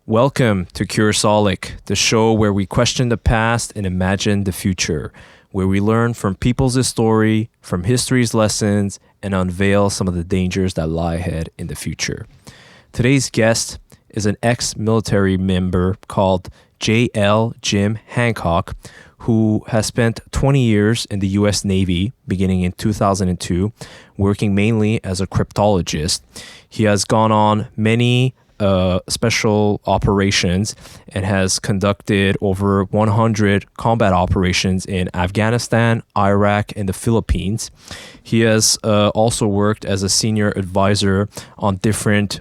Welcome to Curiosolic, the show where we question the past and imagine the future, where we learn from people's story, from history's lessons, and unveil some of the dangers that lie ahead in the future. Today's guest is an ex-military member called Jim Hancock, who has spent 20 years in the U.S. Navy, beginning in 2002, working mainly as a cryptologist. He has gone on many special operations and has conducted over 100 combat operations in Afghanistan, Iraq, and the Philippines. He has also worked as a senior advisor on different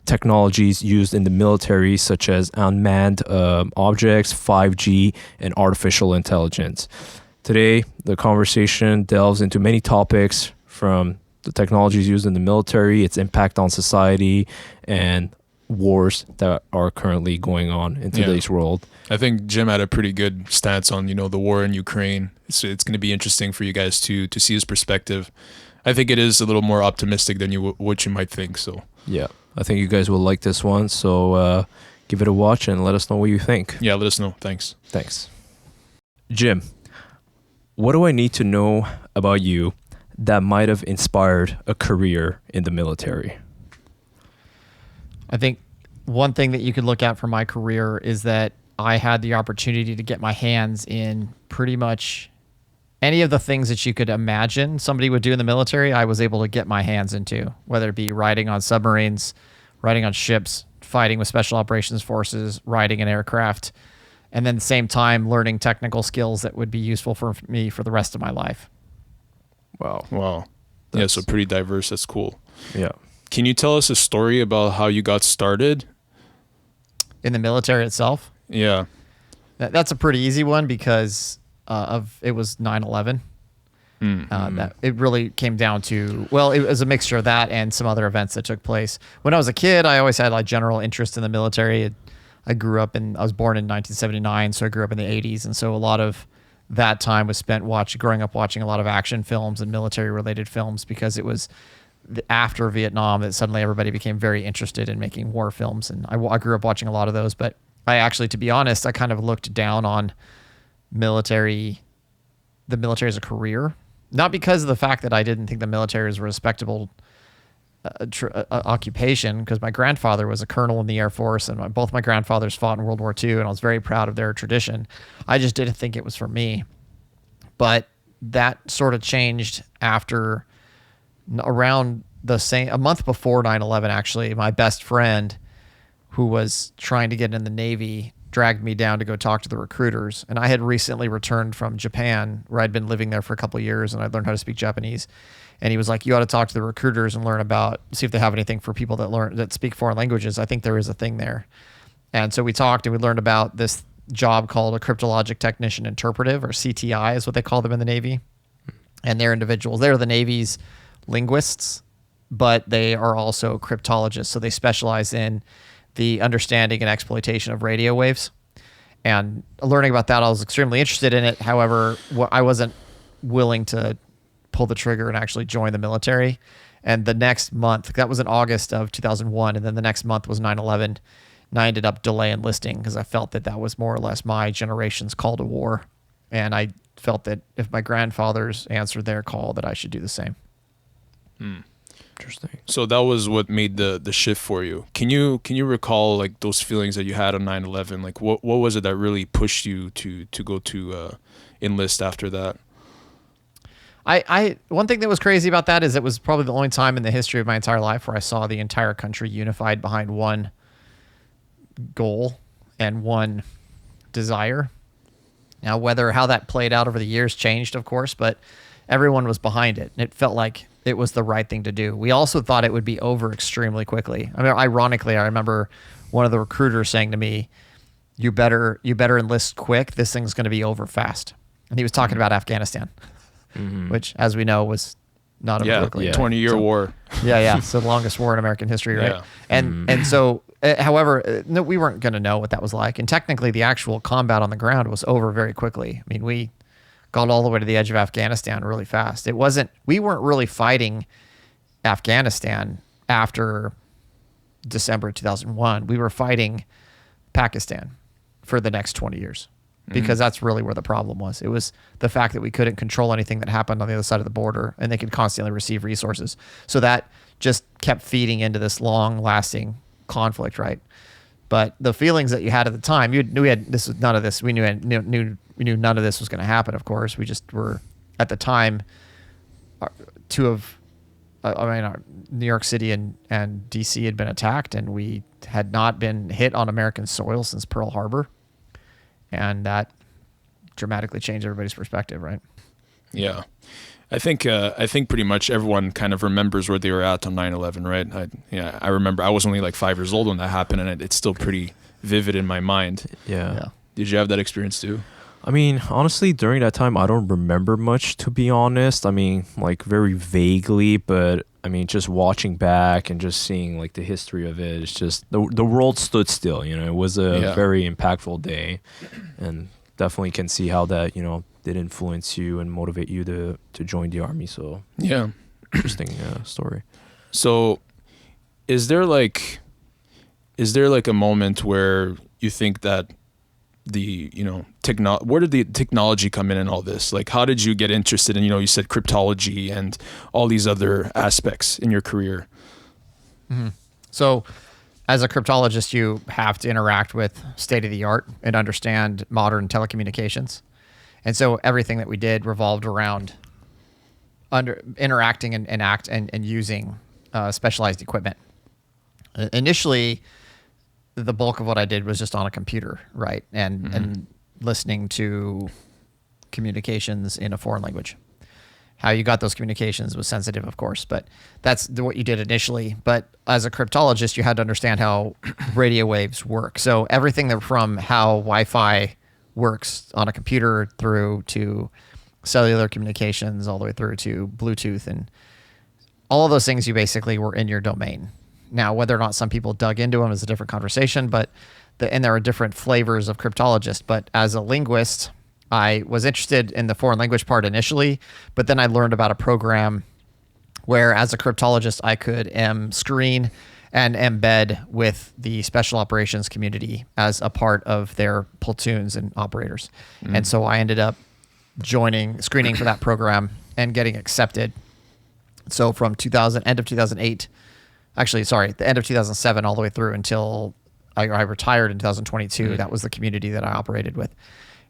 technologies used in the military, such as unmanned objects, 5G, and artificial intelligence. Today, the conversation delves into many topics from the technologies used in the military, its impact on society, and wars that are currently going on in today's world. I think Jim had a pretty good stance on, the war in Ukraine. It's going to be interesting for you guys to see his perspective. I think it is a little more optimistic than what you might think. So yeah, I think you guys will like this one. So give it a watch and let us know what you think. Yeah, let us know. Thanks. Jim, what do I need to know about you that might have inspired a career in the military? I think one thing that you could look at for my career is that I had the opportunity to get my hands in pretty much any of the things that you could imagine somebody would do in the military. I was able to get my hands into, whether it be riding on submarines, riding on ships, fighting with special operations forces, riding an aircraft, and then at the same time learning technical skills that would be useful for me for the rest of my life. Wow. Yeah, so pretty diverse. That's cool. Yeah. Can you tell us a story about how you got started? In the military itself? Yeah. That's a pretty easy one because it was 9/11. That it really came down to, it was a mixture of that and some other events that took place. When I was a kid, I always had like general interest in the military. I was born in 1979, so I grew up in the 80s. And so a lot of that time was spent growing up watching a lot of action films and military related films, because it was after Vietnam that suddenly everybody became very interested in making war films. And I grew up watching a lot of those, but I actually, to be honest, I kind of looked down on the military as a career, not because of the fact that I didn't think the military was a respectable occupation, because my grandfather was a colonel in the Air Force and both my grandfathers fought in World War II, and I was very proud of their tradition. I just didn't think it was for me. But that sort of changed after around a month before 9/11, actually. My best friend, who was trying to get in the Navy, dragged me down to go talk to the recruiters. And I had recently returned from Japan, where I'd been living there for a couple of years, and I learned how to speak Japanese. And he was like, you ought to talk to the recruiters and see if they have anything for people that speak foreign languages. I think there is a thing there. And so we talked, and we learned about this job called a Cryptologic Technician Interpretive, or CTI is what they call them in the Navy. And they're individuals. They're the Navy's linguists, but they are also cryptologists. So they specialize in the understanding and exploitation of radio waves. And learning about that, I was extremely interested in it. However, I wasn't willing to pull the trigger and actually join the military. And the next month, that was in August of 2001, and then the next month was 9/11, and I ended up delay enlisting because I felt that was more or less my generation's call to war. And I felt that if my grandfathers answered their call, that I should do the same. Interesting. So that was what made the shift for you. Can you recall like those feelings that you had on 9/11? Like what was it that really pushed you to go to enlist after that? One thing that was crazy about that is it was probably the only time in the history of my entire life where I saw the entire country unified behind one goal and one desire. Now, how that played out over the years changed, of course, but everyone was behind it. And it felt like it was the right thing to do. We also thought it would be over extremely quickly. I mean, ironically, I remember one of the recruiters saying to me, you better enlist quick. This thing's going to be over fast. And he was talking about Afghanistan, which, as we know, was not over quickly. 20-year war. Yeah. So the longest war in American history, right? Yeah. And so, however, no, we weren't going to know what that was like. And technically, the actual combat on the ground was over very quickly. I mean, we got all the way to the edge of Afghanistan really fast. We weren't really fighting Afghanistan after December 2001. We were fighting Pakistan for the next 20 years. Because that's really where the problem was. It was the fact that we couldn't control anything that happened on the other side of the border, and they could constantly receive resources. So that just kept feeding into this long-lasting conflict, right? But the feelings that you had at the time, we knew none of this. We knew none of this was going to happen. Of course, we just were at the time. New York City and DC had been attacked, and we had not been hit on American soil since Pearl Harbor. And that dramatically changed everybody's perspective, right? Yeah. I think pretty much everyone kind of remembers where they were at on 9/11, right? I remember I was only like 5 years old when that happened, and it's still pretty vivid in my mind. Yeah. Did you have that experience too? I mean, honestly, during that time, I don't remember much, to be honest. I mean, like very vaguely, but I mean, just watching back and just seeing like the history of it, it's just the world stood still. It was a very impactful day, and definitely can see how that did influence you and motivate you to join the army. So yeah, interesting story. So, is there like a moment where you think that where did the technology come in all this? Like, how did you get interested in, you said cryptology and all these other aspects in your career? Mm-hmm. So as a cryptologist, you have to interact with state of the art and understand modern telecommunications. And so everything that we did revolved around interacting and using specialized equipment. Initially, the bulk of what I did was just on a computer, right? And listening to communications in a foreign language. How you got those communications was sensitive, of course, but that's what you did initially. But as a cryptologist, you had to understand how radio waves work. So everything from how Wi-Fi works on a computer through to cellular communications, all the way through to Bluetooth, and all of those things you basically were in your domain. Now, whether or not some people dug into them is a different conversation, and there are different flavors of cryptologist. But as a linguist, I was interested in the foreign language part initially, but then I learned about a program where, as a cryptologist, I could screen and embed with the special operations community as a part of their platoons and operators. And so I ended up screening for that program and getting accepted. So from end of 2008, the end of 2007 all the way through until I retired in 2022. That was the community that I operated with.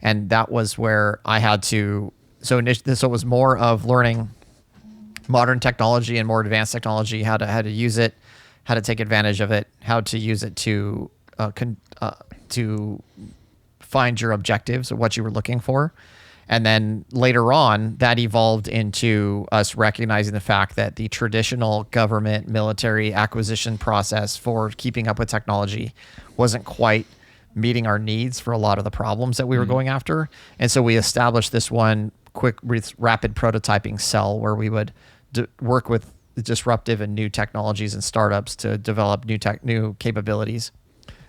And that was where I had to, so it was more of learning modern technology and more advanced technology, how to use it, how to take advantage of it, how to use it to find your objectives or what you were looking for. And then later on, that evolved into us recognizing the fact that the traditional government military acquisition process for keeping up with technology wasn't quite meeting our needs for a lot of the problems that we were going after. And so we established this one quick, rapid prototyping cell where we would work with disruptive and new technologies and startups to develop new capabilities.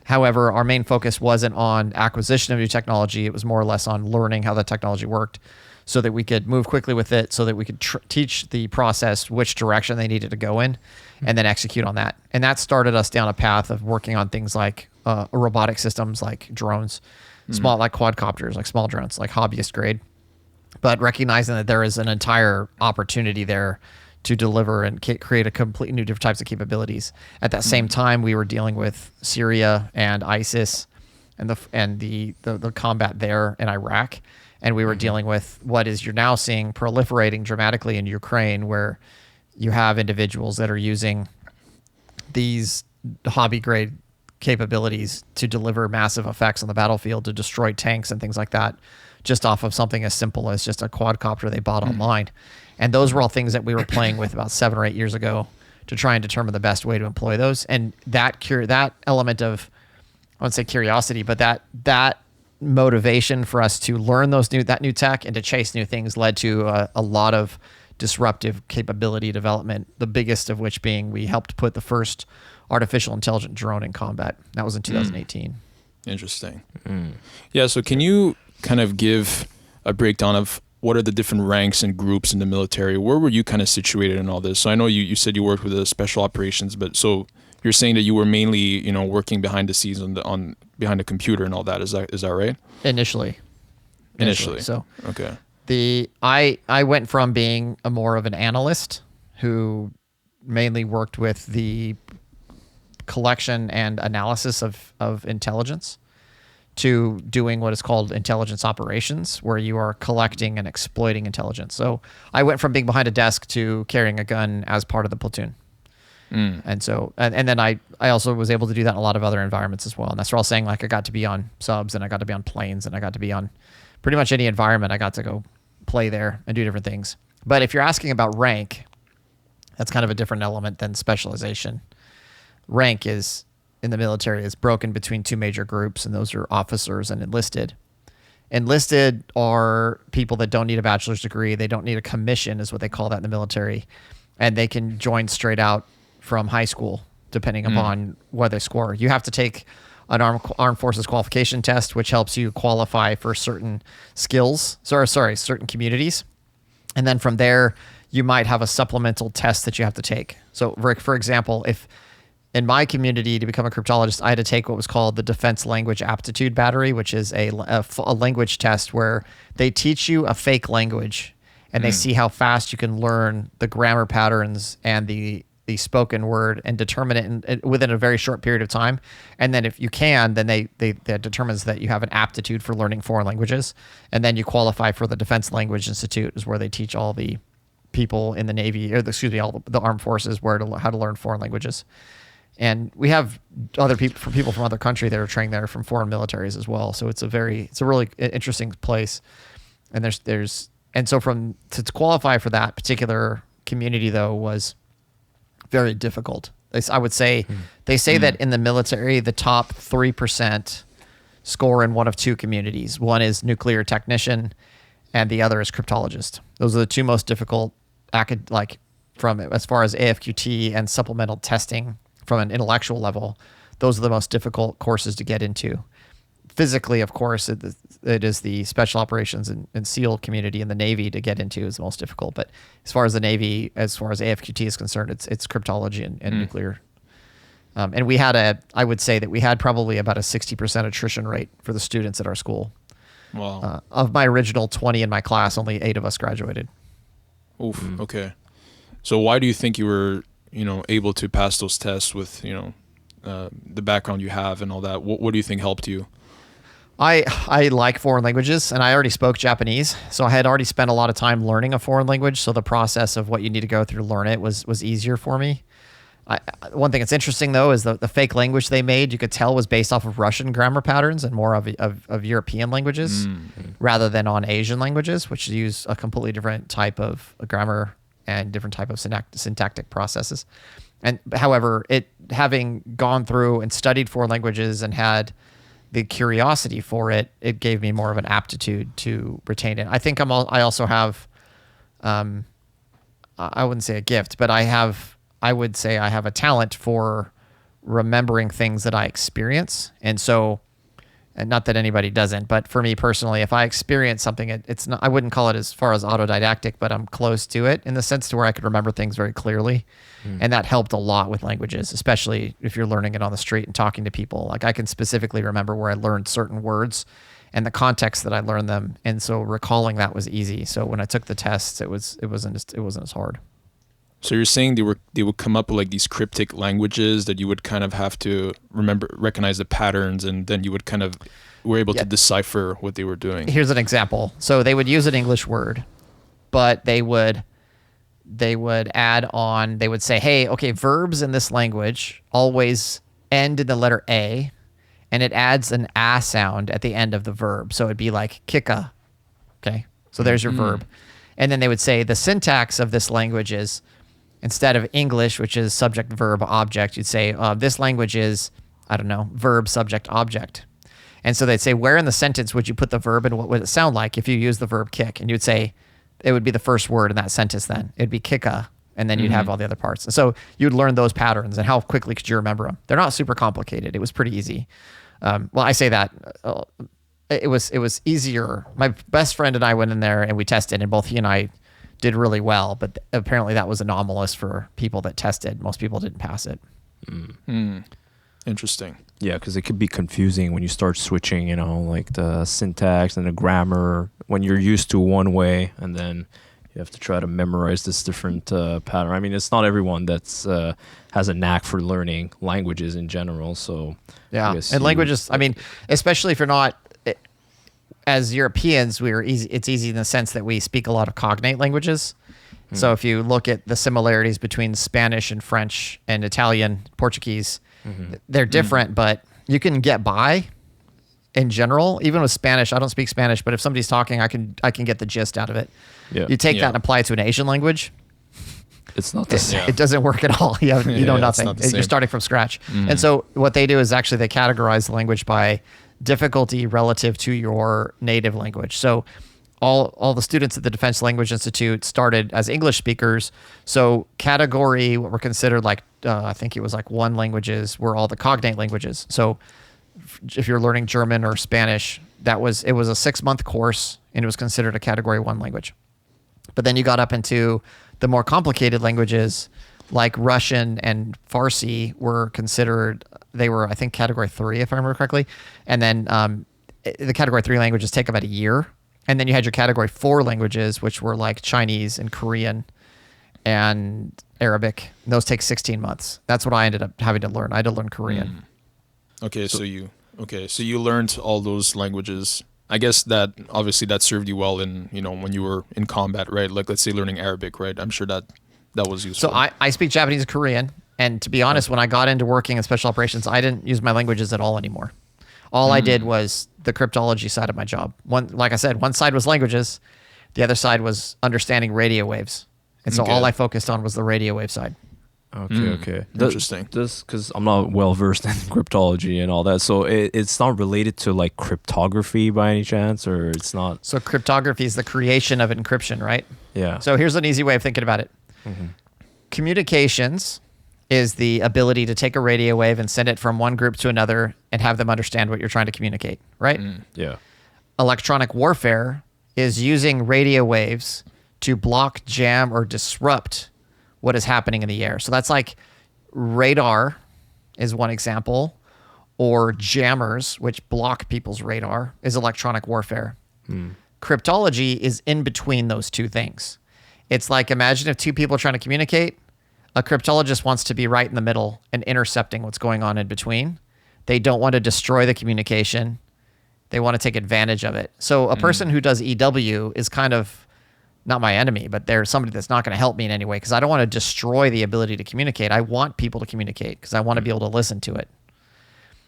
However, our main focus wasn't on acquisition of new technology. It was more or less on learning how the technology worked so that we could move quickly with it, so that we could teach the process which direction they needed to go in and then execute on that. And that started us down a path of working on things like robotic systems like drones, small like quadcopters, like small drones, like hobbyist grade, but recognizing that there is an entire opportunity there to deliver and create a complete new different types of capabilities. At that same time, we were dealing with Syria and ISIS and the combat there in Iraq. And we were dealing with what is you're now seeing proliferating dramatically in Ukraine, where you have individuals that are using these hobby grade capabilities to deliver massive effects on the battlefield, to destroy tanks and things like that, just off of something as simple as just a quadcopter they bought online. And those were all things that we were playing with about 7 or 8 years ago to try and determine the best way to employ those. And that element of, I wouldn't say curiosity, but that motivation for us to learn that new tech and to chase new things led to a lot of disruptive capability development, the biggest of which being we helped put the first artificial intelligent drone in combat. That was in 2018. Interesting. Yeah, so can you kind of give a breakdown of what are the different ranks and groups in the military? Where were you kind of situated in all this? So I know you said you worked with the special operations, but so you're saying that you were mainly, you know, working behind the scenes on behind the computer and all that. Is that right? Initially. So okay. I went from being a more of an analyst who mainly worked with the collection and analysis of intelligence to doing what is called intelligence operations, where you are collecting and exploiting intelligence. So I went from being behind a desk to carrying a gun as part of the platoon. And so, and then I also was able to do that in a lot of other environments as well. And that's where I was saying, like, I got to be on subs and I got to be on planes and I got to be on pretty much any environment. I got to go play there and do different things. But if you're asking about rank, that's kind of a different element than specialization. Rank is, in the military, is broken between two major groups, and those are officers and enlisted. Enlisted are people that don't need a bachelor's degree. They don't need a commission, is what they call that in the military. And they can join straight out from high school, depending upon what they score. You have to take an armed forces qualification test, which helps you qualify for certain skills, certain communities. And then from there, you might have a supplemental test that you have to take. So for example, if in my community to become a cryptologist, I had to take what was called the Defense Language Aptitude Battery, which is a language test where they teach you a fake language and they see how fast you can learn the grammar patterns and the spoken word and determine it within a very short period of time. And then if you can, then that determines that you have an aptitude for learning foreign languages. And then you qualify for the Defense Language Institute, is where they teach all the people in the Navy, all the armed forces how to learn foreign languages. And we have other people from other countries that are trained there from foreign militaries as well. So it's a really interesting place. And so to qualify for that particular community though was very difficult. I would say they say that in the military, the top 3% score in one of two communities. One is nuclear technician, and the other is cryptologist. Those are the two most difficult, from as far as AFQT and supplemental testing from an intellectual level. Those are the most difficult courses to get into. Physically, of course, it is the special operations and SEAL community in the Navy to get into is the most difficult. But as far as the Navy, as far as AFQT is concerned, it's cryptology and nuclear. And I would say that we had probably about a 60% attrition rate for the students at our school. Wow. Of my original 20 in my class, only 8 of us graduated. Oof. Okay. So why do you think you were, able to pass those tests with, the background you have and all that? What do you think helped you? I like foreign languages, and I already spoke Japanese, so I had already spent a lot of time learning a foreign language, so the process of what you need to go through to learn it was easier for me. One thing that's interesting, though, is the fake language they made, you could tell was based off of Russian grammar patterns and more of European languages rather than on Asian languages, which use a completely different type of grammar and different type of syntactic processes. And however, having gone through and studied foreign languages and had the curiosity for it, it gave me more of an aptitude to retain it. I think I also have, I wouldn't say a gift, but I would say I have a talent for remembering things that I experience. And so, and not that anybody doesn't, but for me personally, if I experience something, it's not, I wouldn't call it as far as autodidactic, but I'm close to it in the sense to where I could remember things very clearly. And that helped a lot with languages, especially if you're learning it on the street and talking to people. Like I can specifically remember where I learned certain words and the context that I learned them. And so recalling that was easy. So when I took the tests, it wasn't as hard. So you're saying they would come up with like these cryptic languages that you would kind of have to recognize the patterns, and then you would kind of were able to decipher what they were doing. Here's an example. So they would use an English word, but they would add on, they would say, hey, okay, verbs in this language always end in the letter A, and it adds an A sound at the end of the verb. So it'd be like kika. Okay, so there's your verb. And then they would say the syntax of this language is, instead of English, which is subject, verb, object, you'd say this language is, I don't know, verb, subject, object. And so they'd say, where in the sentence would you put the verb and what would it sound like if you use the verb kick? And you'd say, it would be the first word in that sentence then. It'd be kicka, and then you'd have all the other parts. And so you'd learn those patterns, and how quickly could you remember them? They're not super complicated. It was pretty easy. Well, I say that. It was easier. My best friend and I went in there, and we tested, and both he and I did really well, but apparently that was anomalous for people that tested. Most people didn't pass it. Interesting. Yeah, because it could be confusing when you start switching, like the syntax and the grammar when you're used to one way, and then you have to try to memorize this different pattern. I mean, it's not everyone that's has a knack for learning languages in general. So yeah, and languages. I mean, especially if you're not as Europeans, we're easy. It's easy in the sense that we speak a lot of cognate languages. So if you look at the similarities between Spanish and French and Italian, Portuguese, they're different, but you can get by in general. Even with Spanish, I don't speak Spanish, but if somebody's talking, I can get the gist out of it. Yeah. You take that and apply it to an Asian language. It's not the same. It doesn't work at all. You know nothing. You're starting from scratch. And so what they do is actually they categorize the language by difficulty relative to your native language. So all the students at the Defense Language Institute started as English speakers. So category, what were considered like, I think it was like 1 languages, were all the cognate languages. So if you're learning German or Spanish, it was a 6-month course and it was considered a category 1 language. But then you got up into the more complicated languages like Russian and Farsi were considered, they were, I think, category 3, if I remember correctly. And then the category 3 languages take about a year. And then you had your category 4 languages, which were like Chinese and Korean and Arabic. Those take 16 months. That's what I ended up having to learn. I had to learn Korean. Okay, so you learned all those languages. I guess that obviously that served you well in, when you were in combat, right? Like, let's say learning Arabic, right? I'm sure that was useful. So I speak Japanese and Korean. And to be honest, when I got into working in special operations, I didn't use my languages at all anymore. All I did was the cryptology side of my job. Like I said, one side was languages. The other side was understanding radio waves. And so all I focused on was the radio wave side. Okay. Interesting. This because I'm not well versed in cryptology and all that, so it's not related to like cryptography by any chance, or it's not. So cryptography is the creation of encryption, right? Yeah. So here's an easy way of thinking about it. Communications is the ability to take a radio wave and send it from one group to another and have them understand what you're trying to communicate, right? Yeah. Electronic warfare is using radio waves to block, jam, or disrupt what is happening in the air. So that's like radar is one example, or jammers, which block people's radar, is electronic warfare. Cryptology is in between those two things. It's like, imagine if 2 people are trying to communicate. A cryptologist wants to be right in the middle and intercepting what's going on in between. They don't want to destroy the communication. They want to take advantage of it. So a person who does EW is kind of not my enemy, but they're somebody that's not going to help me in any way because I don't want to destroy the ability to communicate. I want people to communicate because I want to be able to listen to it.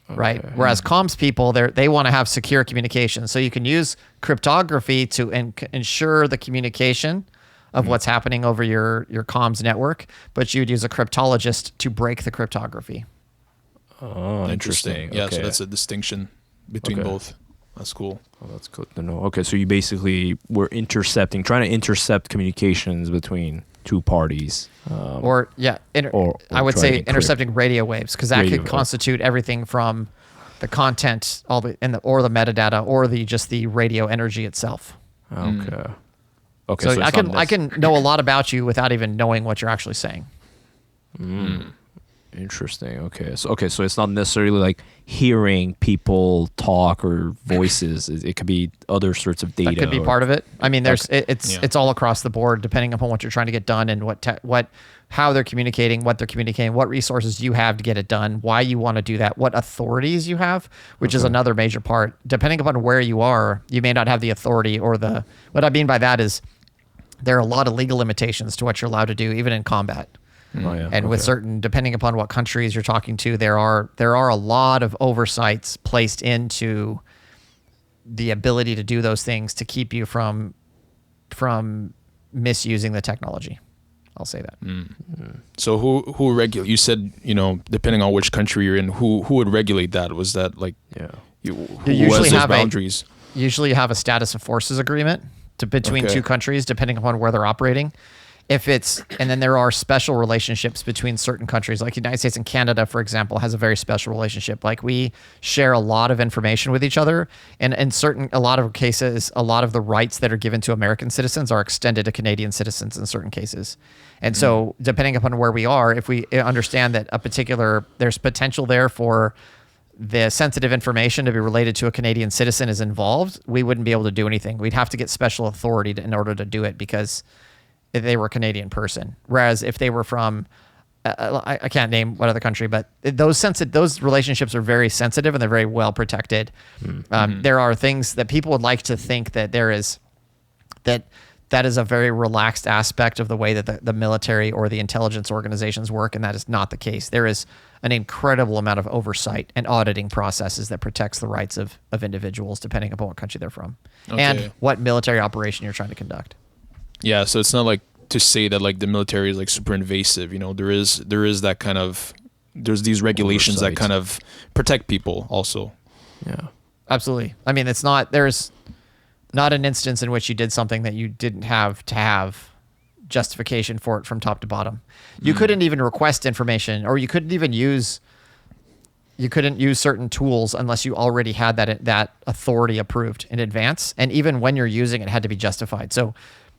Right? Whereas comms people, they want to have secure communication. So you can use cryptography to ensure the communication of what's happening over your comms network, but you would use a cryptologist to break the cryptography. Oh, interesting. Yeah, okay. so that's a distinction between both. That's cool. Oh, that's good to know. Okay, so you basically were trying to intercept communications between 2 parties. Or I would say intercepting radio waves, because that could constitute everything from the content, or the metadata, or just the radio energy itself. Okay. So I can know a lot about you without even knowing what you're actually saying. Interesting. Okay. So it's not necessarily like hearing people talk or voices. It could be other sorts of data. That could be part of it. I mean, it's all across the board, depending upon what you're trying to get done and how they're communicating, what they're communicating, what resources you have to get it done, why you want to do that, what authorities you have, which is another major part. Depending upon where you are, you may not have the authority or what I mean by that is there are a lot of legal limitations to what you're allowed to do, even in combat. With certain, depending upon what countries you're talking to, there are a lot of oversights placed into the ability to do those things to keep you from misusing the technology. I'll say that. So who regulate? You said, depending on which country you're in, who would regulate that? Was that like who usually has those boundaries? Usually you have a status of forces agreement between 2 countries, depending upon where they're operating. and then there are special relationships between certain countries, like the United States and Canada, for example, has a very special relationship. Like we share a lot of information with each other, and in a lot of cases, a lot of the rights that are given to American citizens are extended to Canadian citizens in certain cases. And so depending upon where we are, if we understand that there's potential there for the sensitive information to be related to a Canadian citizen is involved, we wouldn't be able to do anything. We'd have to get special authority in order to do it because if they were a Canadian person. Whereas if they were from, I can't name what other country, but those relationships are very sensitive and they're very well protected. There are things that people would like to think that that is a very relaxed aspect of the way that the military or the intelligence organizations work, and that is not the case. There is an incredible amount of oversight and auditing processes that protects the rights of individuals depending upon what country they're from and what military operation you're trying to conduct. Yeah, so it's not like to say that like the military is like super invasive. You know, there is that kind of, there's these regulations that kind of protect people also. Yeah, absolutely. I mean, there's not an instance in which you did something that you didn't have to have justification for it from top to bottom. You couldn't even request information, or you couldn't use certain tools unless you already had that authority approved in advance. And even when you're using it, it had to be justified. So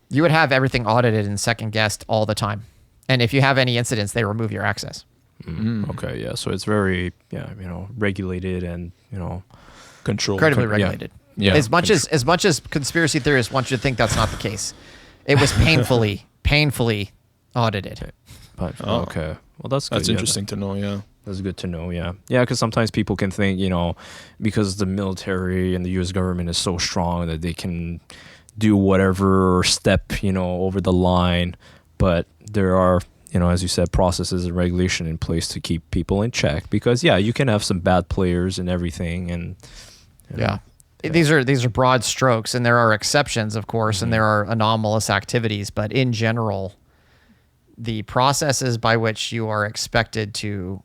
you would have everything audited and second guessed all the time. And if you have any incidents, they remove your access. Okay, yeah. So it's very, regulated and, controlled. Incredibly regulated. Yeah. As much as conspiracy theorists want you to think that's not the case, it was painfully audited. Okay. Well, that's good. That's interesting to know. Yeah. That's good to know. Yeah. Yeah. Because sometimes people can think, because the military and the U.S. government is so strong that they can do whatever step, over the line. But there are, as you said, processes and regulation in place to keep people in check. Because, you can have some bad players and everything. And yeah. These are broad strokes, and there are exceptions, of course, and there are anomalous activities. But in general, the processes by which you are expected to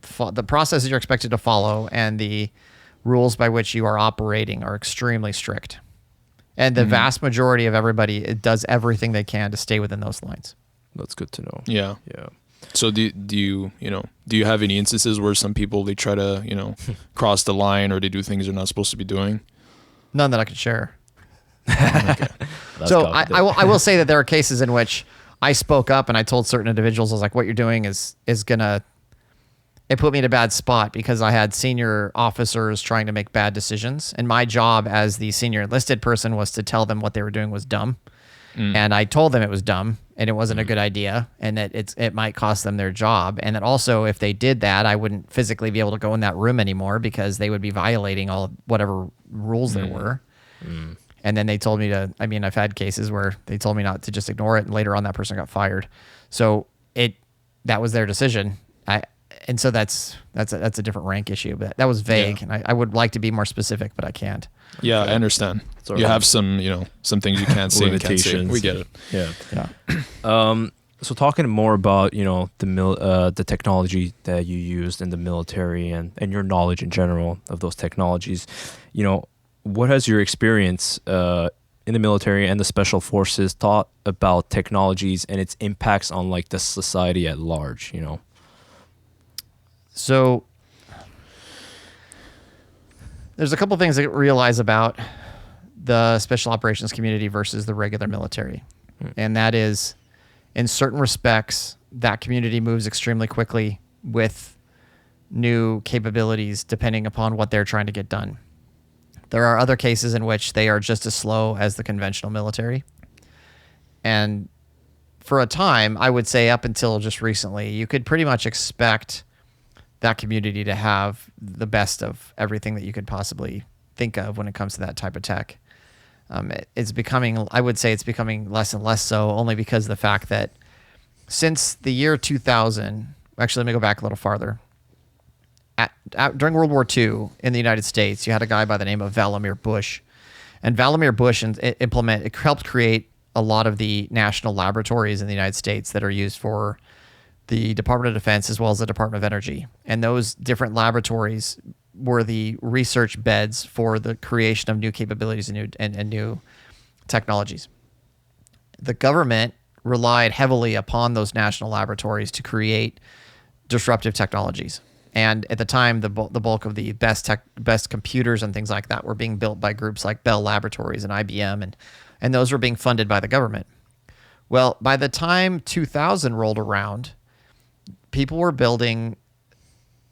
follow and the rules by which you are operating are extremely strict. And the vast majority of everybody does everything they can to stay within those lines. That's good to know. Yeah. Yeah. So do you have any instances where some people, they try to, cross the line, or they do things they're not supposed to be doing? None that I can share. Okay. So I will say that there are cases in which I spoke up and I told certain individuals, I was like, what you're doing is gonna, it put me in a bad spot because I had senior officers trying to make bad decisions. And my job as the senior enlisted person was to tell them what they were doing was dumb. And I told them it was dumb and it wasn't a good idea, and that it might cost them their job. And that also, if they did that, I wouldn't physically be able to go in that room anymore because they would be violating all whatever rules there were. And then they told me I've had cases where they told me not to just ignore it, and later on that person got fired. So that was their decision. And so that's a different rank issue, but that was vague, and I would like to be more specific, but I can't. Yeah, I understand. You have some things you can't say and can't say. We get it. Yeah. So talking more about, the technology that you used in the military and your knowledge in general of those technologies, what has your experience in the military and the special forces taught about technologies and its impacts on like the society at large, So there's a couple things to realize about the special operations community versus the regular military. And that is, in certain respects, that community moves extremely quickly with new capabilities depending upon what they're trying to get done. There are other cases in which they are just as slow as the conventional military. And for a time, I would say up until just recently, you could pretty much expect that community to have the best of everything that you could possibly think of when it comes to that type of tech. I would say it's becoming less and less so, only because of the fact that since the year 2000, actually, let me go back a little farther. During World War II in the United States, you had a guy by the name of Vladimir Bush. And Vladimir Bush helped create a lot of the national laboratories in the United States that are used for the Department of Defense as well as the Department of Energy. And those different laboratories were the research beds for the creation of new capabilities and new technologies. The government, relied heavily upon those national laboratories to create disruptive technologies. And at the time, the bulk of the best computers and things like that were being built by groups like Bell Laboratories and IBM, and those were being funded by the government. Well, by the time 2000 rolled around, people were building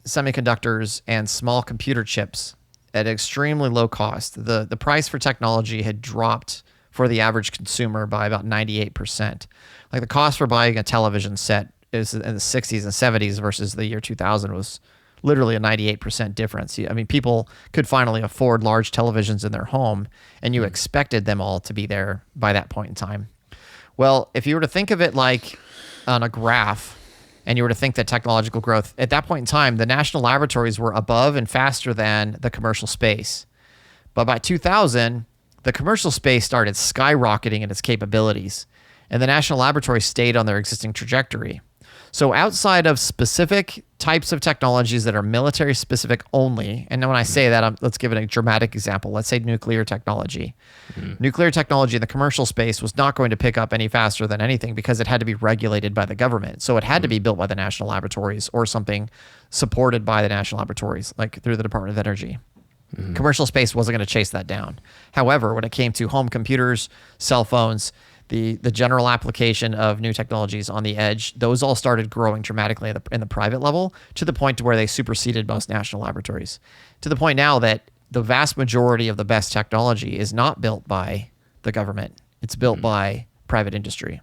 semiconductors and small computer chips at extremely low cost. The price for technology had dropped for the average consumer by about 98%. Like the cost for buying a television set is in the 60s and 70s versus the year 2000 was literally a 98% difference. I mean, people could finally afford large televisions in their home, and you expected them all to be there by that point in time. Well, if you were to think of it like on a graph, and you were to think that technological growth, at that point in time, the national laboratories were above and faster than the commercial space. But by 2000, the commercial space started skyrocketing in its capabilities, and the national laboratories stayed on their existing trajectory. So outside of specific types of technologies that are military specific only, and when I say that, let's give it a dramatic example. Let's say nuclear technology. Nuclear technology in the commercial space was not going to pick up any faster than anything because it had to be regulated by the government. So it had to be built by the national laboratories or something supported by the national laboratories, like through the Department of Energy. Commercial space wasn't going to chase that down. However, when it came to home computers, cell phones, the general application of new technologies on the edge, those all started growing dramatically in the private level to the point to where they superseded most national laboratories. To the point now that the vast majority of the best technology is not built by the government. It's built by private industry.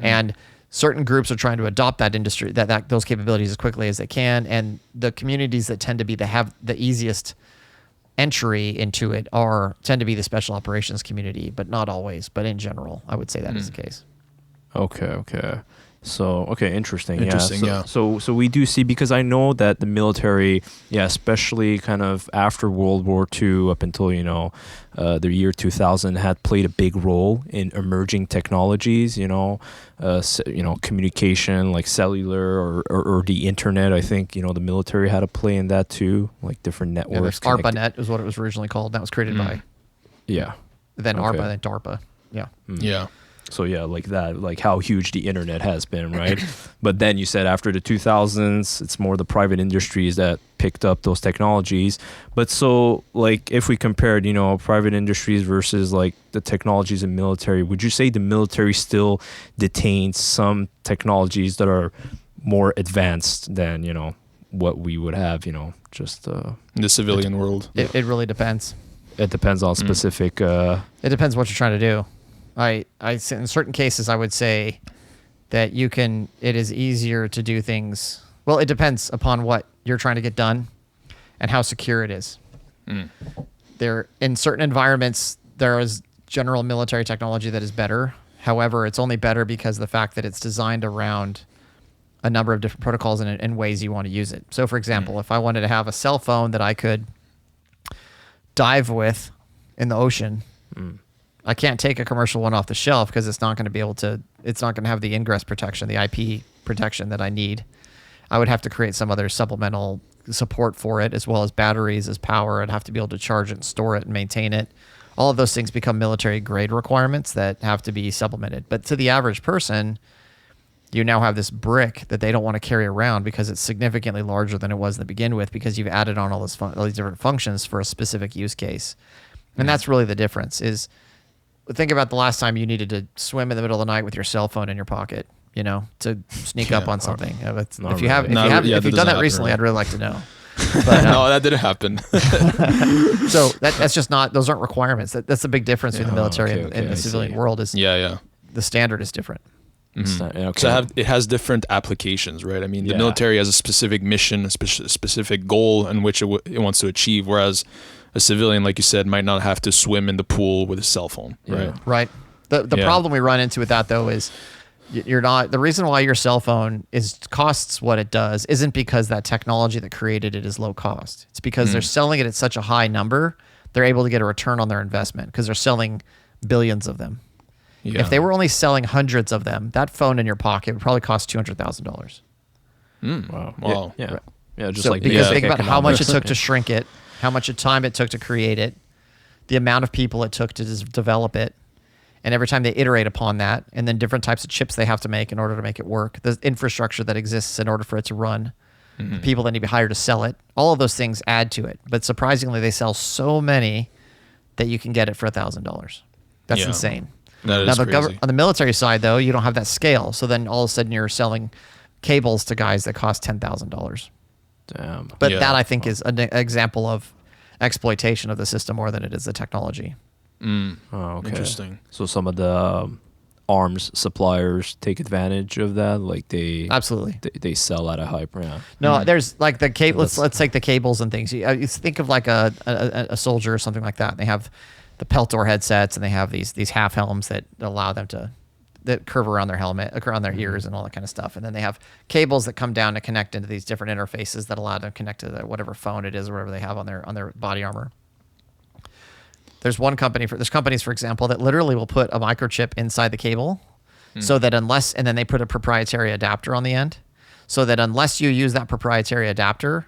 And certain groups are trying to adopt that industry, those capabilities as quickly as they can. And the communities that tend to have the easiest entry into it tend to be the special operations community, but not always. But in general, I would say that is the case. Okay. So, interesting. Yeah. So we do see, because I know that the military, especially kind of after World War II up until, the year 2000 had played a big role in emerging technologies, communication like cellular or the internet. I think, the military had a play in that too, like different networks. Yeah, ARPANET is what it was originally called. That was created by. Yeah. Then ARPA, then DARPA. Yeah. Yeah. So like that, like how huge the internet has been, right? But then you said after the 2000s, it's more the private industries that picked up those technologies. But so like if we compared, private industries versus like the technologies in military, would you say the military still detains some technologies that are more advanced than, what we would have, just in the civilian world? It really depends. It depends on specific. It depends what you're trying to do. In certain cases, I would say that it is easier to do things. Well, it depends upon what you're trying to get done and how secure it is. In certain environments, there is general military technology that is better. However, it's only better because of the fact that it's designed around a number of different protocols and ways you want to use it. So, for example, if I wanted to have a cell phone that I could dive with in the ocean, I can't take a commercial one off the shelf because it's not going to have the ingress protection, the IP protection that I need. I would have to create some other supplemental support for it, as well as batteries, as power. I'd have to be able to charge it and store it and maintain it. All of those things become military grade requirements that have to be supplemented. But to the average person, you now have this brick that they don't want to carry around because it's significantly larger than it was to begin with, because you've added on all these different functions for a specific use case. And that's really the difference is, think about the last time you needed to swim in the middle of the night with your cell phone in your pocket, to sneak up on something. If you've done that recently, I'd really like to know. But, no, that didn't happen. So that's just not; those aren't requirements. That's a big difference between the military and the civilian world. Is the standard is different. So it has different applications, right? I mean, the military has a specific mission, a specific goal in which it wants to achieve, whereas a civilian, like you said, might not have to swim in the pool with a cell phone, right? Right. The problem we run into with that, though, is the reason why your cell phone costs what it does isn't because that technology that created it is low cost. It's because they're selling it at such a high number, they're able to get a return on their investment because they're selling billions of them. Yeah. If they were only selling hundreds of them, that phone in your pocket would probably cost $200,000. Wow. Yeah. Because think about how much it took to shrink it, how much time it took to create it, the amount of people it took to develop it, And every time they iterate upon that, and then different types of chips they have to make in order to make it work, the infrastructure that exists in order for it to run, the people that need to be hired to sell it, all of those things add to it. But surprisingly, they sell so many that you can get it for $1,000. That's insane. That is crazy. On the military side, though, you don't have that scale. So then all of a sudden you're selling cables to guys that cost $10,000. Damn. But that, I think, is an example of exploitation of the system more than it is the technology. Oh, okay. Interesting. So some of the arms suppliers take advantage of that, like they Absolutely. they sell at a high price. No, there's like the cable. Let's take the cables and things. You think of like a soldier or something like that. They have the Peltor headsets, and they have these half helms that allow them to that curve around their helmet, around their ears, and all that kind of stuff. And then they have cables that come down to connect into these different interfaces that allow them to connect to whatever phone it is or whatever they have on their body armor. There's companies, for example, that literally will put a microchip inside the cable, so that and then they put a proprietary adapter on the end, so that unless you use that proprietary adapter,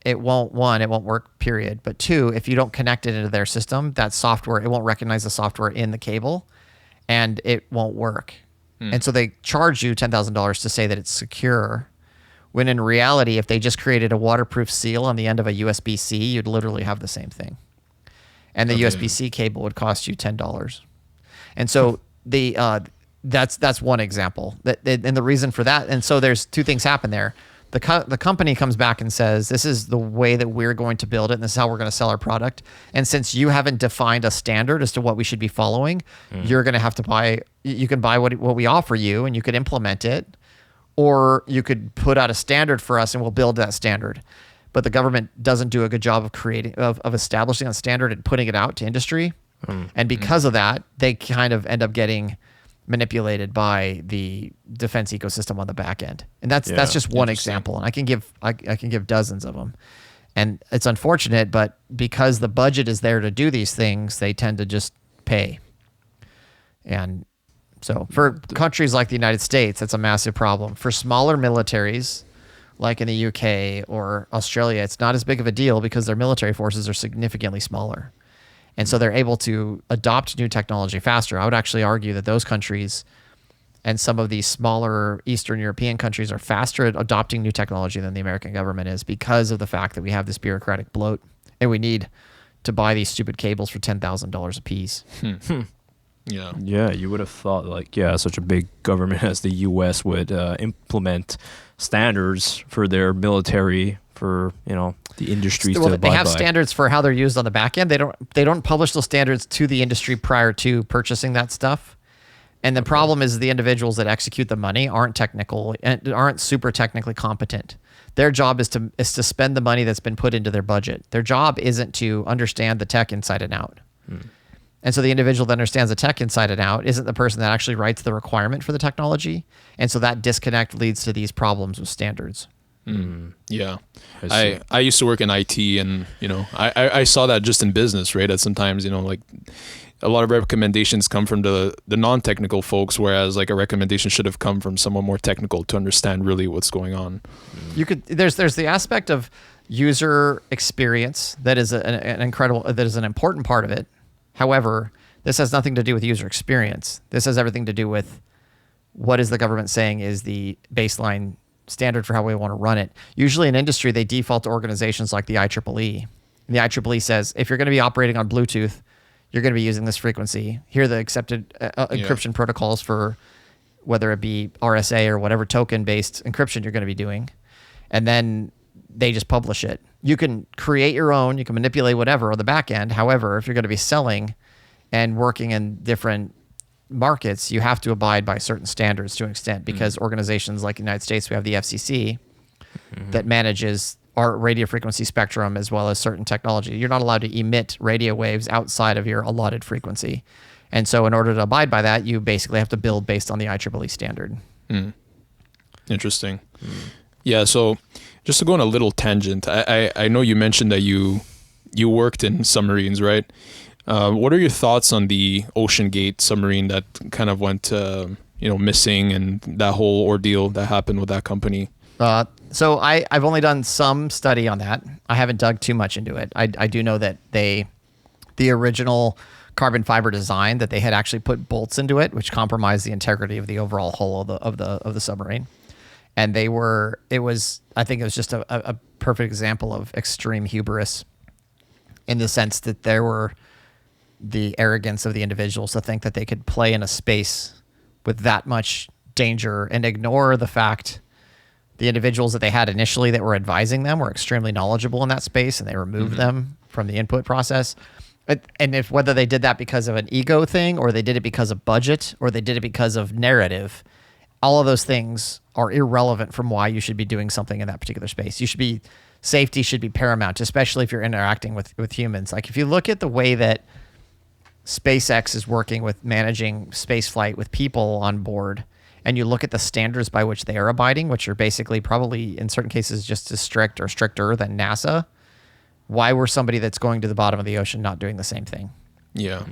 it won't work, period. But two, if you don't connect it into their system, that software, it won't recognize the software in the cable, and it won't work. And so they charge you $10,000 to say that it's secure, when in reality, if they just created a waterproof seal on the end of a USB-C, you'd literally have the same thing. And the USB-C cable would cost you $10. And so that's one example. And the reason for that, and so there's two things happen there. The company comes back and says, this is the way that we're going to build it, and this is how we're going to sell our product. And since you haven't defined a standard as to what we should be following, you're going to have to buy, you can buy what we offer you, and you could implement it, or you could put out a standard for us and we'll build that standard. But the government doesn't do a good job of establishing a standard and putting it out to industry. And because of that, they kind of end up getting manipulated by the defense ecosystem on the back end. And that's just one example. And I can give dozens of them. And it's unfortunate, but because the budget is there to do these things, they tend to just pay. And so for countries like the United States, that's a massive problem. For smaller militaries, like in the UK or Australia, it's not as big of a deal because their military forces are significantly smaller. And so they're able to adopt new technology faster. I would actually argue that those countries and some of these smaller Eastern European countries are faster at adopting new technology than the American government is, because of the fact that we have this bureaucratic bloat and we need to buy these stupid cables for $10,000 a piece. Yeah, you would have thought such a big government as the U.S. would implement standards for their military, for the industries to abide by. They have standards for how they're used on the back end. They don't publish those standards to the industry prior to purchasing that stuff. And the problem is the individuals that execute the money aren't technical and aren't super technically competent. Their job is to spend the money that's been put into their budget. Their job isn't to understand the tech inside and out. And so the individual that understands the tech inside and out isn't the person that actually writes the requirement for the technology. And so that disconnect leads to these problems with standards. Yeah. I used to work in IT, and, I saw that just in business, right? That sometimes, like a lot of recommendations come from the non-technical folks, whereas like a recommendation should have come from someone more technical to understand really what's going on. There's the aspect of user experience that is an important part of it. However, this has nothing to do with user experience. This has everything to do with what is the government saying is the baseline standard for how we want to run it. Usually in industry, they default to organizations like the IEEE. And the IEEE says, if you're going to be operating on Bluetooth, you're going to be using this frequency. Here are the accepted encryption protocols for whether it be RSA or whatever token-based encryption you're going to be doing. And then they just publish it. You can create your own, you can manipulate whatever on the back end. However, if you're going to be selling and working in different markets, you have to abide by certain standards to an extent, because organizations like the United States, we have the FCC that manages our radio frequency spectrum as well as certain technology. You're not allowed to emit radio waves outside of your allotted frequency. And so in order to abide by that, you basically have to build based on the IEEE standard. Interesting. Yeah, so just to go on a little tangent, I know you mentioned that you worked in submarines, right? What are your thoughts on the OceanGate submarine that kind of went missing, and that whole ordeal that happened with that company? So I've only done some study on that. I haven't dug too much into it. I do know that the original carbon fiber design that they had actually put bolts into it, which compromised the integrity of the overall hull of the submarine. And I think it was just a perfect example of extreme hubris, in the sense that there were the arrogance of the individuals to think that they could play in a space with that much danger and ignore the fact the individuals that they had initially that were advising them were extremely knowledgeable in that space, and they removed them from the input process. And if whether they did that because of an ego thing, or they did it because of budget, or they did it because of narrative, all of those things are irrelevant from why you should be doing something in that particular space. Safety should be paramount, especially if you're interacting with humans. Like if you look at the way that SpaceX is working with managing space flight with people on board, and you look at the standards by which they are abiding, which are basically probably in certain cases just as strict or stricter than NASA, why were somebody that's going to the bottom of the ocean not doing the same thing? Yeah.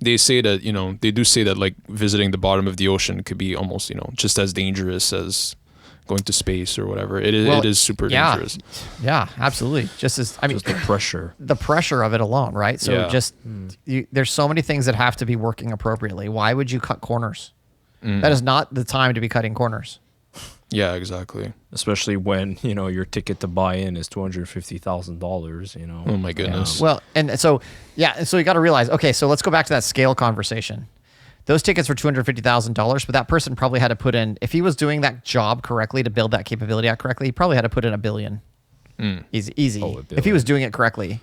They say that, they do say that like visiting the bottom of the ocean could be almost, just as dangerous as going to space or whatever. It is super dangerous. Yeah, absolutely. Just the pressure. The pressure of it alone, right? So there's so many things that have to be working appropriately. Why would you cut corners? That is not the time to be cutting corners. Yeah, exactly. Especially when, your ticket to buy in is $250,000, Oh my goodness. Yeah. Well, and so you got to realize, okay, so let's go back to that scale conversation. Those tickets were $250,000, but that person probably had to put in, if he was doing that job correctly to build that capability out correctly, he probably had to put in $1 billion. Easy. Oh, $1 billion. If he was doing it correctly,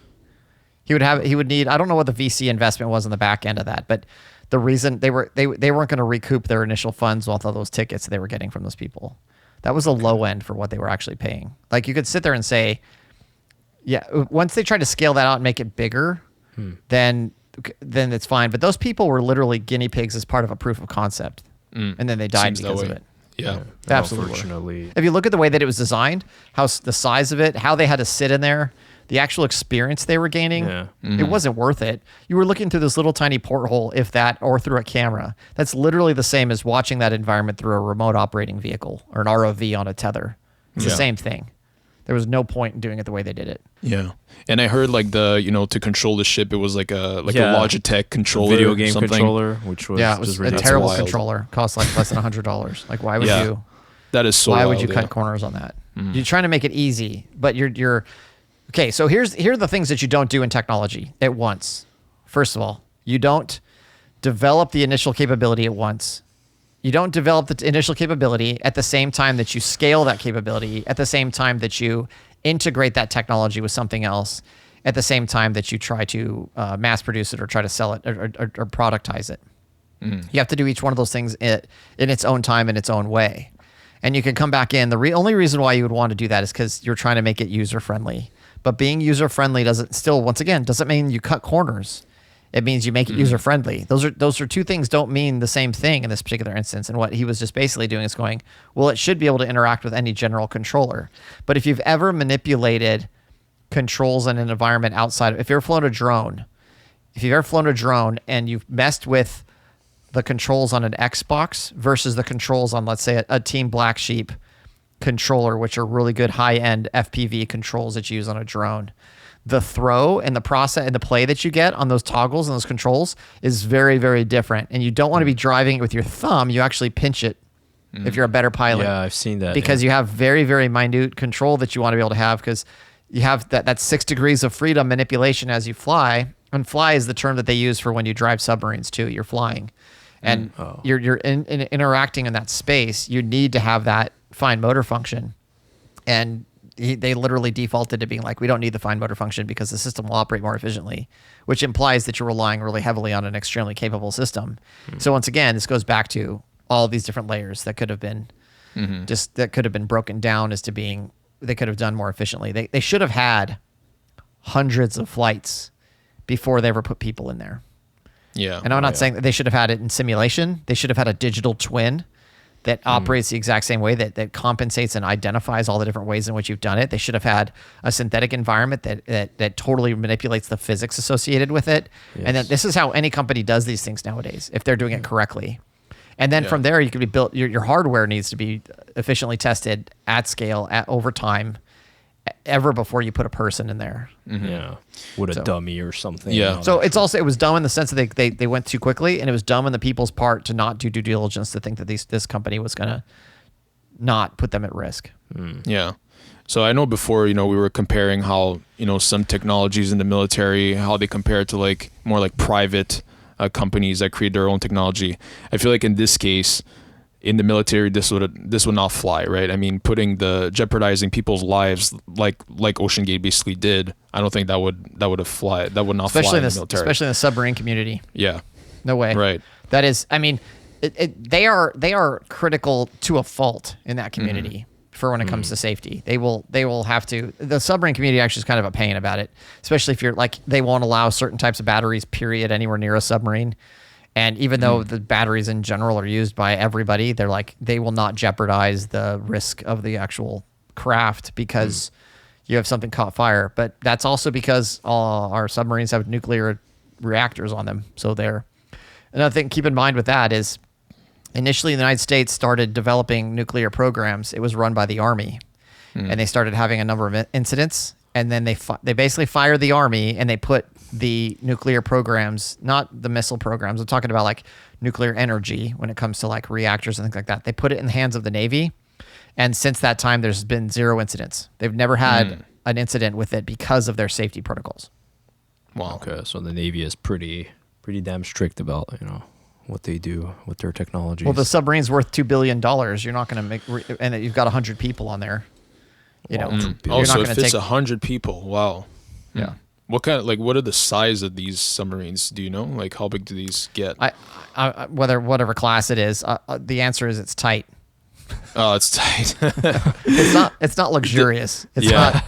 he would need, I don't know what the VC investment was on the back end of that, but the reason they weren't going to recoup their initial funds with all those tickets they were getting from those people. That was a low end for what they were actually paying. Like you could sit there and say, yeah, once they tried to scale that out and make it bigger, then it's fine. But those people were literally guinea pigs as part of a proof of concept. And then they died because of it. Yeah. Absolutely. Unfortunately. If you look at the way that it was designed, how the size of it, how they had to sit in there, the actual experience they were gaining, it wasn't worth it. You were looking through this little tiny porthole, if that, or through a camera. That's literally the same as watching that environment through a remote operating vehicle or an ROV on a tether. It's the same thing. There was no point in doing it the way they did it. Yeah. And I heard like to control the ship, it was like a Logitech controller. Video game something. Controller, which was it was a terrible controller. Cost like less than $100. Like why would you? That is so Why wild, would you cut corners on that? You're trying to make it easy, but you're okay. So here are the things that you don't do in technology at once. First of all, you don't develop the initial capability at once. You don't develop the initial capability at the same time that you scale that capability, at the same time that you integrate that technology with something else, at the same time that you try to mass produce it or try to sell it or productize it. You have to do each one of those things in its own time, in its own way. And you can come back in. The only reason why you would want to do that is because you're trying to make it user-friendly. But being user-friendly doesn't mean you cut corners. It means you make it user-friendly. Those are two things don't mean the same thing in this particular instance. And what he was just basically doing is going, well, it should be able to interact with any general controller. But if you've ever manipulated controls in an environment outside, if you've ever flown a drone and you've messed with the controls on an Xbox versus the controls on, let's say, a Team Black Sheep controller, which are really good high-end FPV controls that you use on a drone, the throw and the process and the play that you get on those toggles and those controls is very, very different. And you don't want to be driving it with your thumb. You actually pinch it if you're a better pilot. Yeah, I've seen that. Because you have very, very minute control that you want to be able to have, because you have that 6 degrees of freedom manipulation as you fly. And fly is the term that they use for when you drive submarines too. You're flying. And you're interacting in that space. You need to have that fine motor function. And they literally defaulted to being like, we don't need the fine motor function because the system will operate more efficiently, which implies that you're relying really heavily on an extremely capable system. So once again, this goes back to all these different layers that could have been broken down as to being, they could have done more efficiently. They should have had hundreds of flights before they ever put people in there. Yeah. And I'm not saying that they should have had it in simulation. They should have had a digital twin that operates the exact same way, that compensates and identifies all the different ways in which you've done it. They should have had a synthetic environment that totally manipulates the physics associated with it. Yes. And then this is how any company does these things nowadays, if they're doing it correctly. And then from there, you can be built. Your hardware needs to be efficiently tested at scale, over time, ever before you put a person in there. Yeah, with a dummy or something. Yeah. So it was dumb in the sense that they went too quickly, and it was dumb on the people's part to not do due diligence, to think that this company was gonna not put them at risk. Yeah. So I know before, we were comparing how, some technologies in the military, how they compare to like more like private companies that create their own technology. I feel like in this case, in the military, this would not fly, right? I mean, jeopardizing people's lives like OceanGate basically did. I don't think that would not fly in the military, especially in the submarine community. Yeah. No way. Right. That is, I mean, they are critical to a fault in that community for when it comes to safety. They will have to. The submarine community actually is kind of a pain about it, especially if you're like, they won't allow certain types of batteries, period, anywhere near a submarine. And even though the batteries in general are used by everybody, they're like, they will not jeopardize the risk of the actual craft because you have something caught fire. But that's also because all our submarines have nuclear reactors on them. So another thing to keep in mind with that is, initially the United States started developing nuclear programs. It was run by the Army, and they started having a number of incidents. And then they basically fired the Army, and they put the nuclear programs, not the missile programs, I'm talking about like nuclear energy when it comes to like reactors and things like that. They put it in the hands of the Navy. And since that time, there's been 0 incidents. They've never had an incident with it because of their safety protocols. Wow. Okay, so the Navy is pretty damn strict about, what they do with their technologies. Well, the submarine's worth $2 billion. You're not going to make, and you've got 100 people on there. You're so not if it's 100 people, wow. Yeah. What are the size of these submarines? Do you know? Like, how big do these get? Whatever class it is, the answer is it's tight. Oh, it's tight. It's not luxurious. It's not.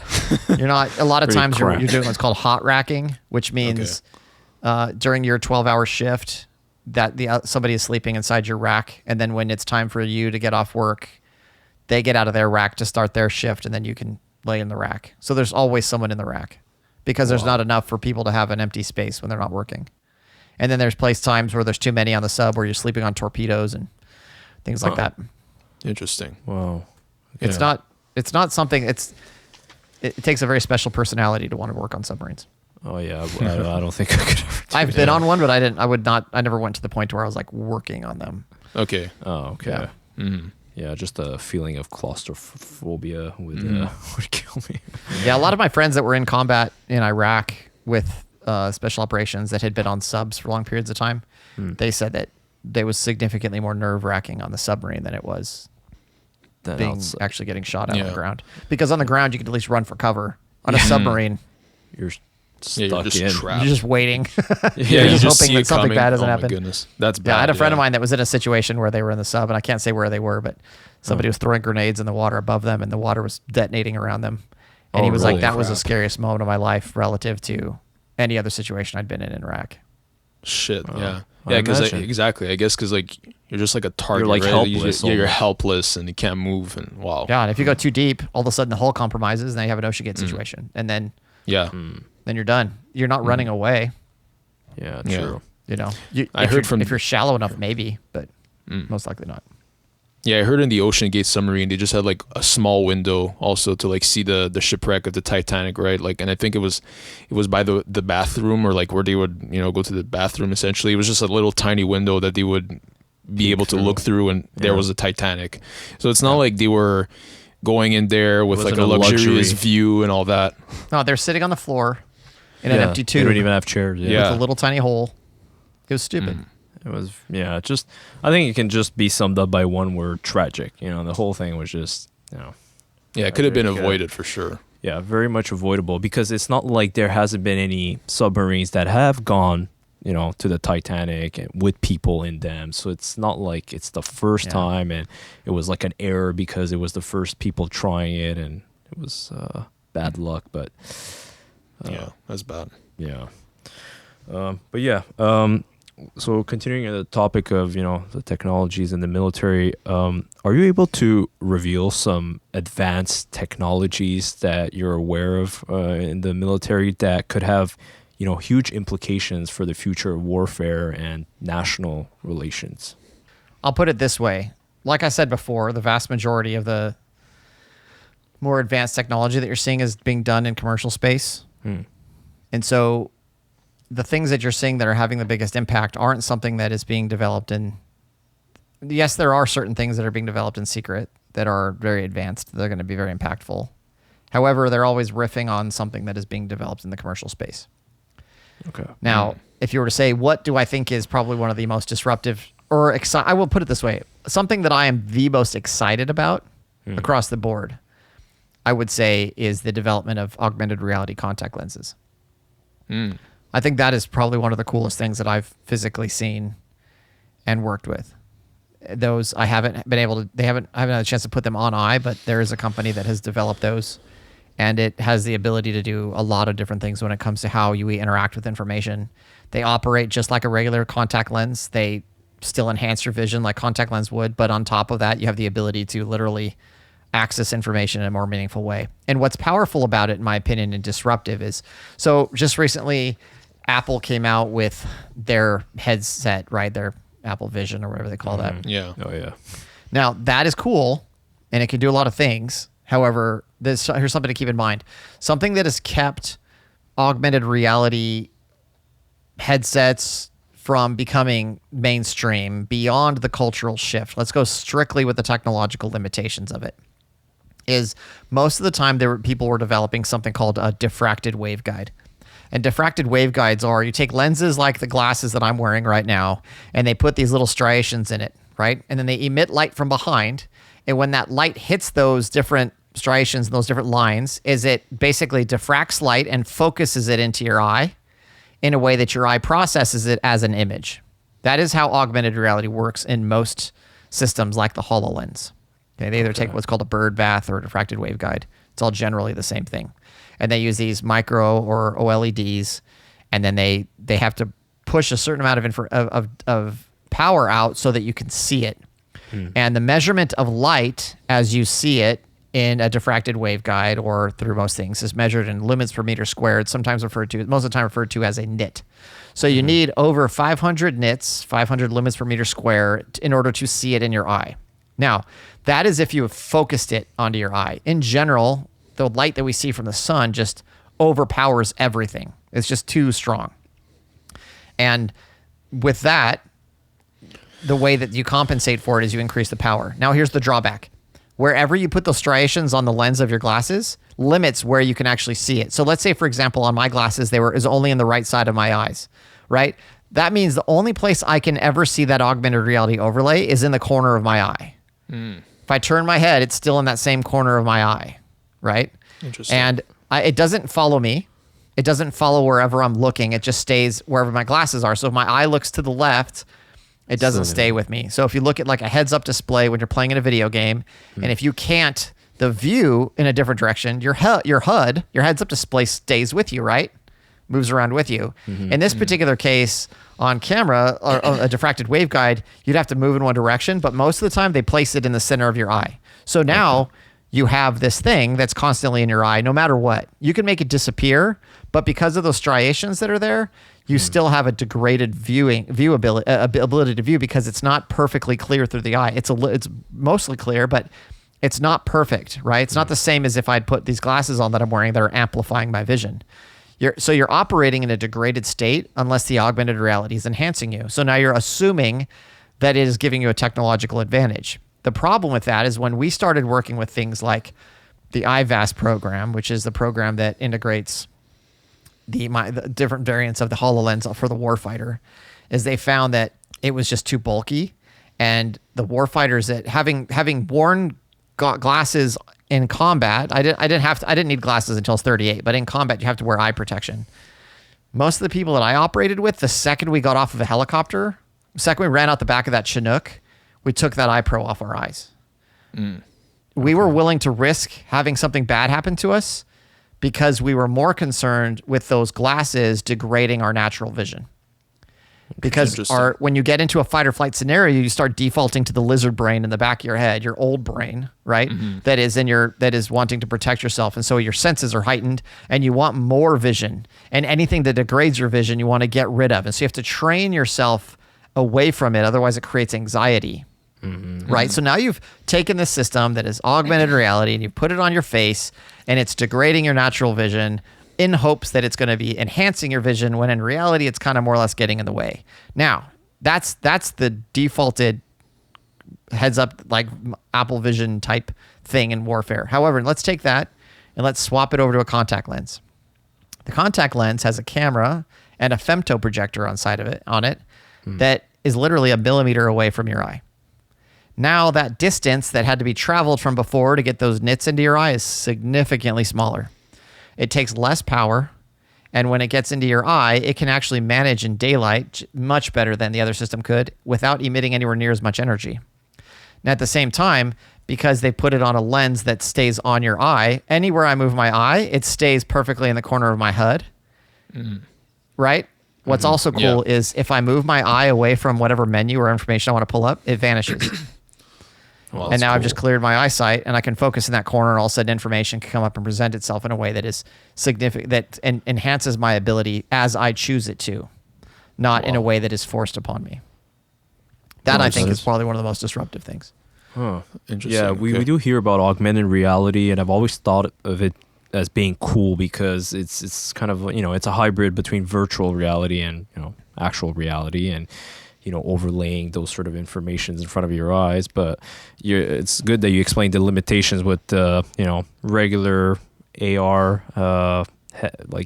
You're not. A lot of times you're doing what's called hot racking, which means during your 12-hour shift that somebody is sleeping inside your rack, and then when it's time for you to get off work, they get out of their rack to start their shift, and then you can lay in the rack. So there's always someone in the rack because there's not enough for people to have an empty space when they're not working. And then there's times where there's too many on the sub where you're sleeping on torpedoes and things like that. Interesting. Wow. Okay. It's not something. It takes a very special personality to want to work on submarines. Oh yeah, I don't think I could ever do I've been on one, but I never went to the point where I was like working on them. Okay. Oh, okay. Yeah. Mm-hmm. Yeah, just a feeling of claustrophobia would kill me. Yeah, a lot of my friends that were in combat in Iraq with special operations that had been on subs for long periods of time, they said that they was significantly more nerve-wracking on the submarine than it was actually getting shot out on the ground. Because on the ground, you can at least run for cover. On a submarine, you're stuck just in. trapped. you're just waiting. You're just hoping that something bad doesn't happen. Oh my goodness, that's bad. Yeah, I had a friend of mine that was in a situation where they were in the sub, and I can't say where they were, but somebody was throwing grenades in the water above them, and the water was detonating around them. And he was like, that was the scariest moment of my life relative to any other situation I'd been in Iraq. Shit, yeah, because exactly. I guess because like you're just like a target. You're like helpless. You're helpless, and you can't move. And wow. Yeah, and if you go too deep, all of a sudden the hull compromises, and then you have an OceanGate situation, and then then you're done. You're not running away. Yeah, true. If you're shallow enough, maybe, but most likely not. Yeah, I heard in the OceanGate submarine they just had like a small window also to like see the shipwreck of the Titanic, right? Like, and I think it was by the bathroom, or like where they would go to the bathroom. Essentially, it was just a little tiny window that they would be able to look through, and there was the Titanic. So it's not like they were going in there with like a luxurious view and all that. No, they're sitting on the floor in an empty tube. They don't even have chairs. With a little tiny hole. It was stupid. It was, just, I think it can just be summed up by one word: tragic. The whole thing was just, Yeah, it could have been avoided for sure. Yeah, very much avoidable, because it's not like there hasn't been any submarines that have gone, to the Titanic and with people in them. So it's not like it's the first time, and it was like an error because it was the first people trying it, and it was bad luck. But that's bad. Yeah. So continuing on the topic of, the technologies in the military, are you able to reveal some advanced technologies that you're aware of in the military that could have, huge implications for the future of warfare and national relations? I'll put it this way. Like I said before, the vast majority of the more advanced technology that you're seeing is being done in commercial space. And so the things that you're seeing that are having the biggest impact aren't something that is being developed in. Yes, there are certain things that are being developed in secret that are very advanced. They're going to be very impactful. However, they're always riffing on something that is being developed in the commercial space. Okay. Now, if you were to say, what do I think is probably one of the most disruptive or I will put it this way, something that I am the most excited about across the board, I would say, is the development of augmented reality contact lenses. I think that is probably one of the coolest things that I've physically seen and worked with. Those I haven't been able to, I haven't had a chance to put them on eye, but there is a company that has developed those, and it has the ability to do a lot of different things when it comes to how you interact with information. They operate just like a regular contact lens. They still enhance your vision like contact lens would, but on top of that, you have the ability to literally access information in a more meaningful way. And what's powerful about it, in my opinion, and disruptive is, so just recently, Apple came out with their headset, right? Their Apple Vision or whatever they call that. Yeah. Oh yeah. Now, that is cool, and it can do a lot of things. However, here's something to keep in mind. Something that has kept augmented reality headsets from becoming mainstream beyond the cultural shift, let's go strictly with the technological limitations of it, is most of the time people were developing something called a diffracted waveguide. And diffracted waveguides are, you take lenses like the glasses that I'm wearing right now, and they put these little striations in it, right? And then they emit light from behind. And when that light hits those different striations and those different lines, it basically diffracts light and focuses it into your eye in a way that your eye processes it as an image. That is how augmented reality works in most systems like the HoloLens. Okay, they either take what's called a bird bath or a diffracted waveguide. It's all generally the same thing. And they use these micro or OLEDs, and then they have to push a certain amount of power out so that you can see it. And the measurement of light as you see it in a diffracted waveguide or through most things is measured in lumens per meter squared, sometimes most of the time referred to as a nit. So you need over 500 nits, 500 lumens per meter square, in order to see it in your eye. Now, that is if you have focused it onto your eye. In general, the light that we see from the sun just overpowers everything. It's just too strong. And with that, the way that you compensate for it is you increase the power. Now, here's the drawback. Wherever you put those striations on the lens of your glasses limits where you can actually see it. So let's say, for example, on my glasses, is only in the right side of my eyes, right? That means the only place I can ever see that augmented reality overlay is in the corner of my eye. If I turn my head, it's still in that same corner of my eye, right? Interesting. And it doesn't follow me. It doesn't follow wherever I'm looking. It just stays wherever my glasses are. So if my eye looks to the left, it doesn't stay with me. So if you look at like a heads-up display when you're playing in a video game, and if you can't, the view in a different direction, your heads-up display stays with you, right? Moves around with you. In this particular case, on camera, or a diffracted waveguide, you'd have to move in one direction, but most of the time they place it in the center of your eye. So now you have this thing that's constantly in your eye, no matter what. You can make it disappear, but because of those striations that are there, you still have a degraded ability to view because it's not perfectly clear through the eye. It's mostly clear, but it's not perfect, right? It's not the same as if I'd put these glasses on that I'm wearing that are amplifying my vision. So you're operating in a degraded state unless the augmented reality is enhancing you. So now you're assuming that it is giving you a technological advantage. The problem with that is when we started working with things like the IVAS program, which is the program that integrates the different variants of the HoloLens for the warfighter, is they found that it was just too bulky, and the warfighters that having worn glasses in combat, I didn't need glasses until I was 38, but in combat you have to wear eye protection. Most of the people that I operated with, the second we got off of a helicopter, the second we ran out the back of that Chinook, we took that eye pro off our eyes. We were willing to risk having something bad happen to us because we were more concerned with those glasses degrading our natural vision. Because when you get into a fight or flight scenario, you start defaulting to the lizard brain in the back of your head, your old brain, right? That is wanting to protect yourself. And so your senses are heightened and you want more vision, and anything that degrades your vision, you want to get rid of. And so you have to train yourself away from it. Otherwise it creates anxiety. right? So now you've taken this system that is augmented reality and you've put it on your face and it's degrading your natural vision in hopes that it's going to be enhancing your vision when in reality it's kind of more or less getting in the way. Now, that's the defaulted heads up like Apple Vision type thing in warfare. However, let's take that and let's swap it over to a contact lens. The contact lens has a camera and a femto projector on it that is literally a millimeter away from your eye. Now that distance that had to be traveled from before to get those nits into your eye is significantly smaller. It takes less power, and when it gets into your eye, it can actually manage in daylight much better than the other system could without emitting anywhere near as much energy. Now at the same time, because they put it on a lens that stays on your eye, anywhere I move my eye, it stays perfectly in the corner of my HUD. Right? What's also cool is if I move my eye away from whatever menu or information I want to pull up, it vanishes. Well, and now cool. I've just cleared my eyesight and I can focus in that corner, and all of a sudden information can come up and present itself in a way that is significant, that enhances my ability as I choose it to, not in a way that is forced upon me. That I think is probably one of the most disruptive things. Huh. Interesting. Yeah, we do hear about augmented reality, and I've always thought of it as being cool because it's kind of, it's a hybrid between virtual reality and, actual reality, and overlaying those sort of informations in front of your eyes. But it's good that you explained the limitations with regular AR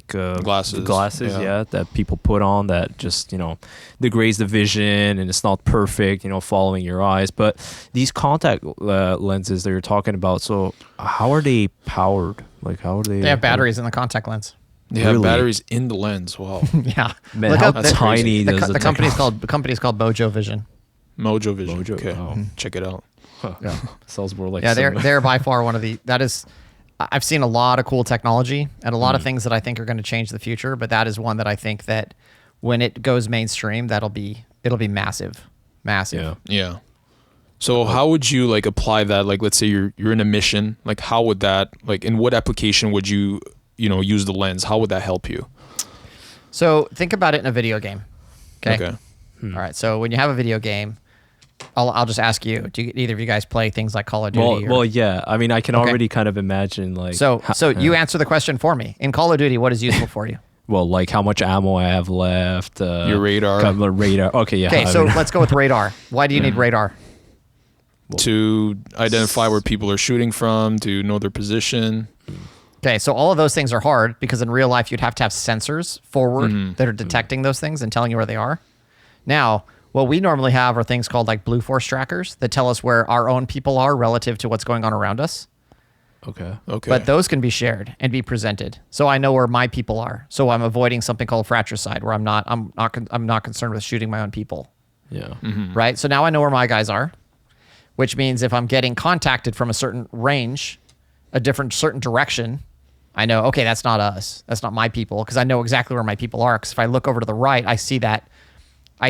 glasses, that people put on that just degrades the vision and it's not perfect, following your eyes. But these contact lenses that you're talking about, so how are they powered? Like, how are they? They have batteries in the contact lens. They have batteries in the lens. Wow. Yeah. Man, how tiny does the company's called Mojo Vision. Mojo Vision. Okay. Oh. Check it out. Huh. Yeah. Sounds more like they're by far one of the I've seen a lot of cool technology and a lot of things that I think are going to change the future, but that is one that I think that when it goes mainstream, it'll be massive. Yeah. So how would you apply that? Like, let's say you're in a mission. Like, how would that, in what application would you use the lens? How would that help you? So think about it in a video game. Okay. Okay. All right. So when you have a video game, I'll just ask you, do either of you guys play things like Call of Duty? Well, yeah. I mean, I can already kind of imagine So you answer the question for me. In Call of Duty, what is useful for you? Well, like how much ammo I have left. Your radar. Radar. Okay, yeah. Okay, so let's go with radar. Why do you need radar? To identify where people are shooting from, to know their position. Okay, so all of those things are hard because in real life you'd have to have sensors forward that are detecting those things and telling you where they are. Now, what we normally have are things called like Blue Force trackers that tell us where our own people are relative to what's going on around us. Okay. But those can be shared and be presented, so I know where my people are. So I'm avoiding something called fratricide, where I'm not concerned with shooting my own people. Yeah. Right. So now I know where my guys are, which means if I'm getting contacted from a certain range, certain direction, I know, okay, that's not us. That's not my people, because I know exactly where my people are. Because if I look over to the right, I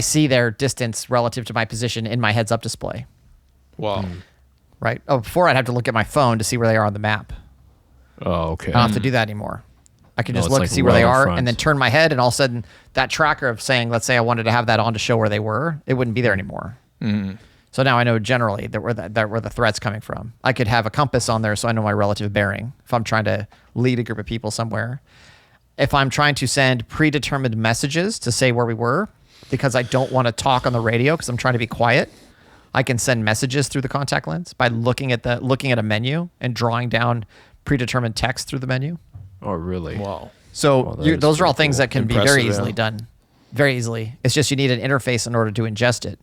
see their distance relative to my position in my heads-up display. Wow. Right? Oh, before I'd have to look at my phone to see where they are on the map. Oh, okay. I don't have to do that anymore. I can just look and see where they are and then turn my head, and all of a sudden that tracker of saying, let's say I wanted to have that on to show where they were, it wouldn't be there anymore. So now I know generally that where the threat's coming from. I could have a compass on there so I know my relative bearing if I'm trying to lead a group of people somewhere. If I'm trying to send predetermined messages to say where we were, because I don't want to talk on the radio because I'm trying to be quiet, I can send messages through the contact lens by looking at a menu and drawing down predetermined text through the menu. Oh, really? Wow. So those are all things that can be very easily done. Very easily. It's just you need an interface in order to ingest it.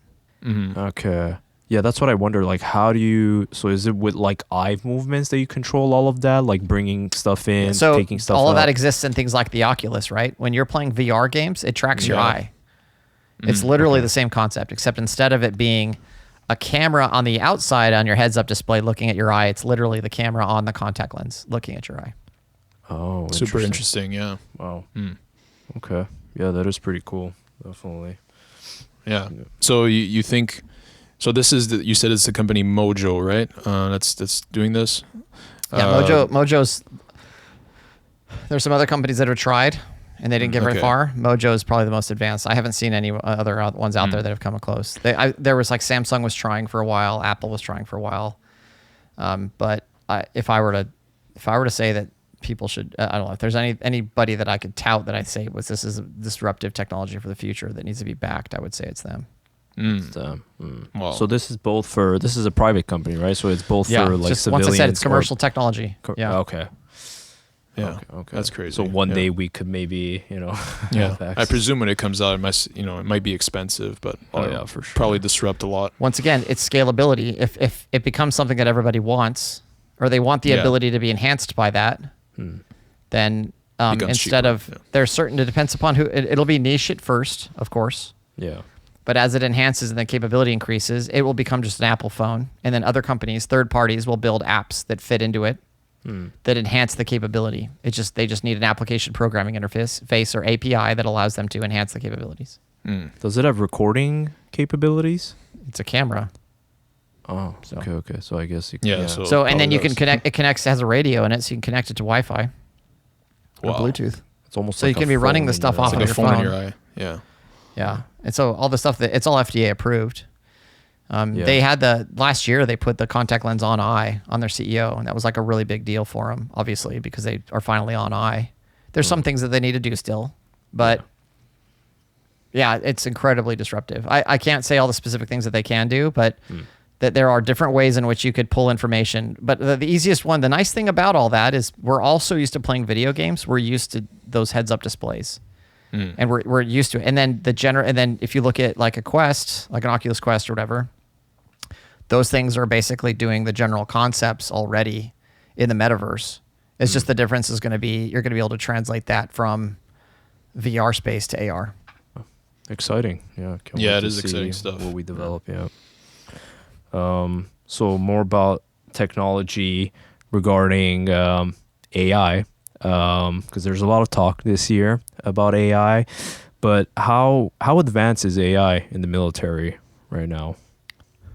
Okay. Yeah, that's what I wonder. Like, how do you? So, is it with like eye movements that you control all of that, like bringing stuff in, taking stuff out? All of that exists in things like the Oculus, right? When you're playing VR games, it tracks your eye. It's literally the same concept, except instead of it being a camera on the outside on your heads-up display looking at your eye, it's literally the camera on the contact lens looking at your eye. Oh, super interesting. Yeah. Wow. Okay. Yeah, that is pretty cool. Definitely. Yeah. So you think? So this is you said it's the company Mojo, right? That's doing this. Yeah, Mojo's. There's some other companies that have tried. and they didn't get very far. Mojo is probably the most advanced. I haven't seen any other ones out there that have come close. There was like Samsung was trying for a while, Apple was trying for a while, but if I were to say that people should, I don't know if there's anybody that I could tout that I say this is a disruptive technology for the future that needs to be backed, I would say it's them. Well, so this is a private company, right? So it's both for like just civilians. Once I said it's commercial technology. Yeah. Okay. Yeah. Okay. That's crazy. So one day we could maybe, yeah. I presume when it comes out, it might be expensive, but for sure. Probably disrupt a lot. Once again, it's scalability. If it becomes something that everybody wants, or they want the ability to be enhanced by that, then instead of there's certain, it depends upon who it'll be niche at first, of course. Yeah. But as it enhances and the capability increases, it will become just an Apple phone. And then other companies, third parties, will build apps that fit into it that enhance the capability. They just need an application programming interface or API that allows them to enhance the capabilities. Does it have recording capabilities? It's a camera. Oh, So- okay. So I guess you Yeah. So and then you can does. connect. It connects. It has a radio in it, so you can connect it to Wi-Fi or Wow. Bluetooth. it's almost So like you can be running the stuff off It's like of a your phone in phone. your eye. Yeah. Yeah, and so all the stuff it's all FDA approved. They had last year they put the contact lens on eye on their CEO, and that was like a really big deal for them, obviously, because they are finally on eye. There's some things that they need to do still, but yeah, it's incredibly disruptive. I can't say all the specific things that they can do, but that there are different ways in which you could pull information. But the easiest one, the nice thing about all that is we're also used to playing video games. We're used to those heads-up displays. And we're used to it. And then and then if you look at like a Quest, like an Oculus Quest or whatever, those things are basically doing the general concepts already in the metaverse. It's just the difference is going to be you're going to be able to translate that from VR space to AR. Exciting. Yeah. Can't Yeah, wait it to is see exciting stuff. What we develop. Yeah. So more about technology regarding AI. Because there's a lot of talk this year about AI, but how advanced is AI in the military right now?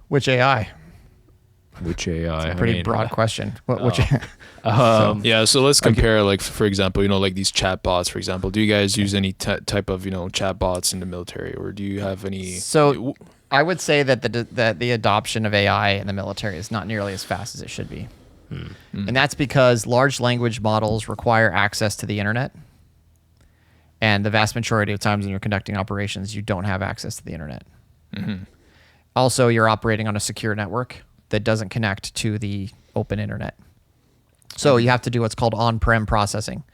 Which AI? Which AI? It's a pretty broad question. Which? Yeah, so let's compare, like, for example, like these chat bots, for example. Do you guys use any type of, chat bots in the military, or do you have any? So I would say that the adoption of AI in the military is not nearly as fast as it should be. And that's because large language models require access to the internet. And the vast majority of times when you're conducting operations, you don't have access to the internet. Also, you're operating on a secure network that doesn't connect to the open internet. So you have to do what's called on-prem processing.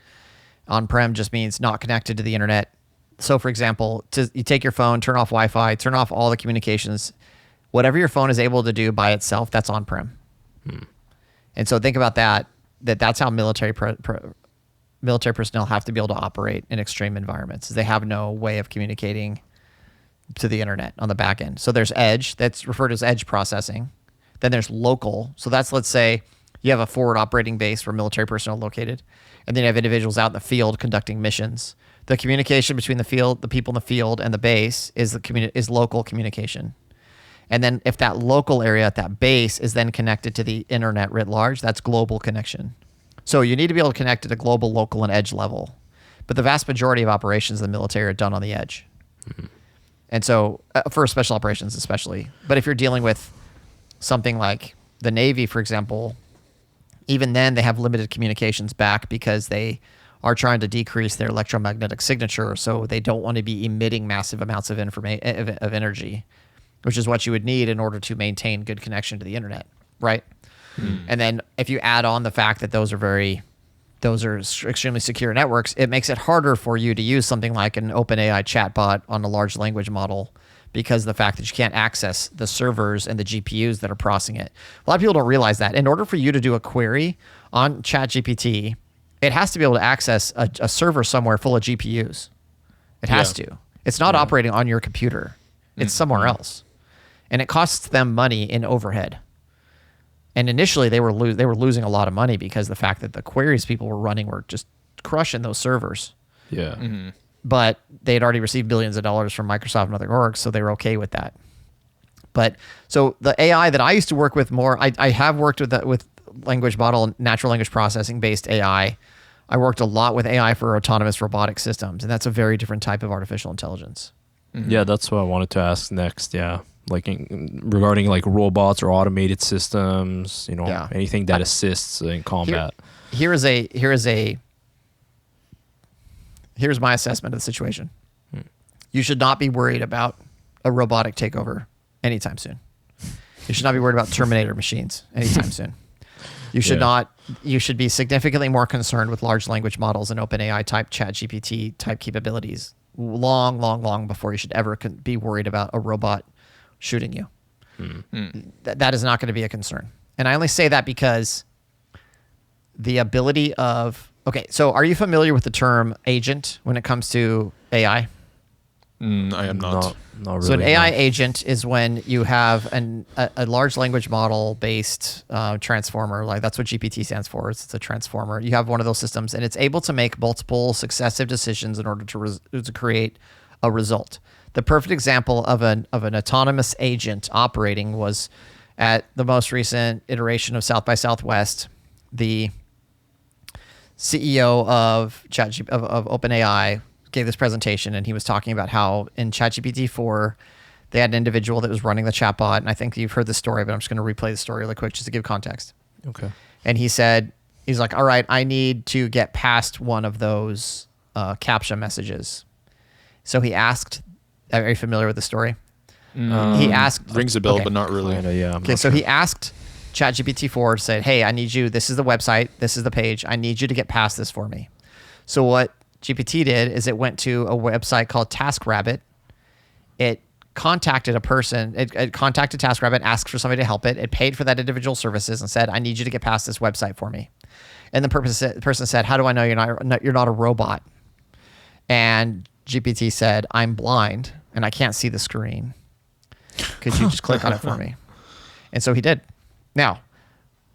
On-prem just means not connected to the internet. So for example, you take your phone, turn off Wi-Fi, turn off all the communications. Whatever your phone is able to do by itself, that's on-prem. And so think about that's how military personnel have to be able to operate in extreme environments. They have no way of communicating to the internet on the back end. So there's edge, that's referred to as edge processing. Then there's local. So that's, let's say you have a forward operating base where military personnel are located, and then you have individuals out in the field conducting missions. The communication between the people in the field and the base is local communication. And then if that local area at that base is then connected to the internet writ large, that's global connection. So you need to be able to connect at a global, local, and edge level. But the vast majority of operations in the military are done on the edge. And so for special operations especially. But if you're dealing with something like the Navy, for example, even then they have limited communications back because they are trying to decrease their electromagnetic signature, so they don't want to be emitting massive amounts of energy, which is what you would need in order to maintain good connection to the internet, right? And then if you add on the fact that those are extremely secure networks, it makes it harder for you to use something like an OpenAI chatbot on a large language model because of the fact that you can't access the servers and the GPUs that are processing it. A lot of people don't realize that. In order for you to do a query on ChatGPT, it has to be able to access a server somewhere full of GPUs. It has to. It's not operating on your computer. It's somewhere else. And it costs them money in overhead. And initially, they were losing a lot of money because the fact that the queries people were running were just crushing those servers. Yeah. But they had already received billions of dollars from Microsoft and other orgs, so they were okay with that. But so the AI that I used to work with more, I have worked with natural language processing based AI. I worked a lot with AI for autonomous robotic systems, and that's a very different type of artificial intelligence. Mm-hmm. Yeah, that's what I wanted to ask next. Yeah, like regarding like robots or automated systems, anything that assists in combat. Here's my assessment of the situation. You should not be worried about a robotic takeover anytime soon. You should not be worried about Terminator machines anytime soon. You should be significantly more concerned with large language models and OpenAI type ChatGPT type capabilities long before you should ever be worried about a robot shooting you. That is not going to be a concern. And I only say that because the ability of... Okay, so are you familiar with the term agent when it comes to AI? I am not. Not really. So an AI agent is when you have a large language model based transformer, like that's what GPT stands for. It's a transformer. You have one of those systems, and it's able to make multiple successive decisions in order to create a result. The perfect example of an autonomous agent operating was at the most recent iteration of South by Southwest. The CEO of OpenAI gave this presentation, and he was talking about how in ChatGPT 4 they had an individual that was running the chatbot, and I think you've heard the story, but I'm just going to replay the story really quick just to give context. Okay. And he's like, all right, I need to get past one of those CAPTCHA messages. So he asked, are you familiar with the story? He asked, rings a bell, but not really. Yeah. Okay, so he asked ChatGPT 4, said, hey, I need you, this is the website, this is the page, I need you to get past this for me. So what GPT did is it went to a website called TaskRabbit. It contacted a person. It contacted TaskRabbit, asked for somebody to help it. It paid for that individual services and said, I need you to get past this website for me. And the person said, how do I know you're not a robot? And GPT said, I'm blind and I can't see the screen. Could you just click on it for me? And so he did. Now,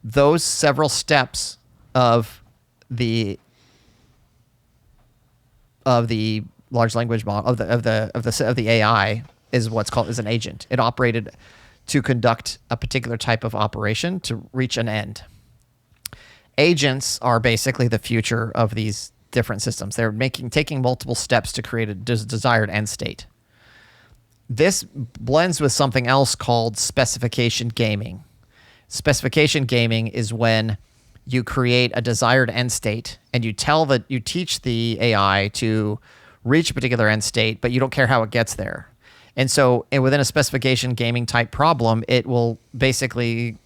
those several steps of the large language model of the AI is what's called as an agent. It operated to conduct a particular type of operation to reach an end. Agents are basically the future of these different systems. They're taking multiple steps to create a desired end state. This blends with something else called specification gaming. Specification gaming is when you create a desired end state and you teach the AI to reach a particular end state, but you don't care how it gets there. And so within a specification gaming type problem, it will basically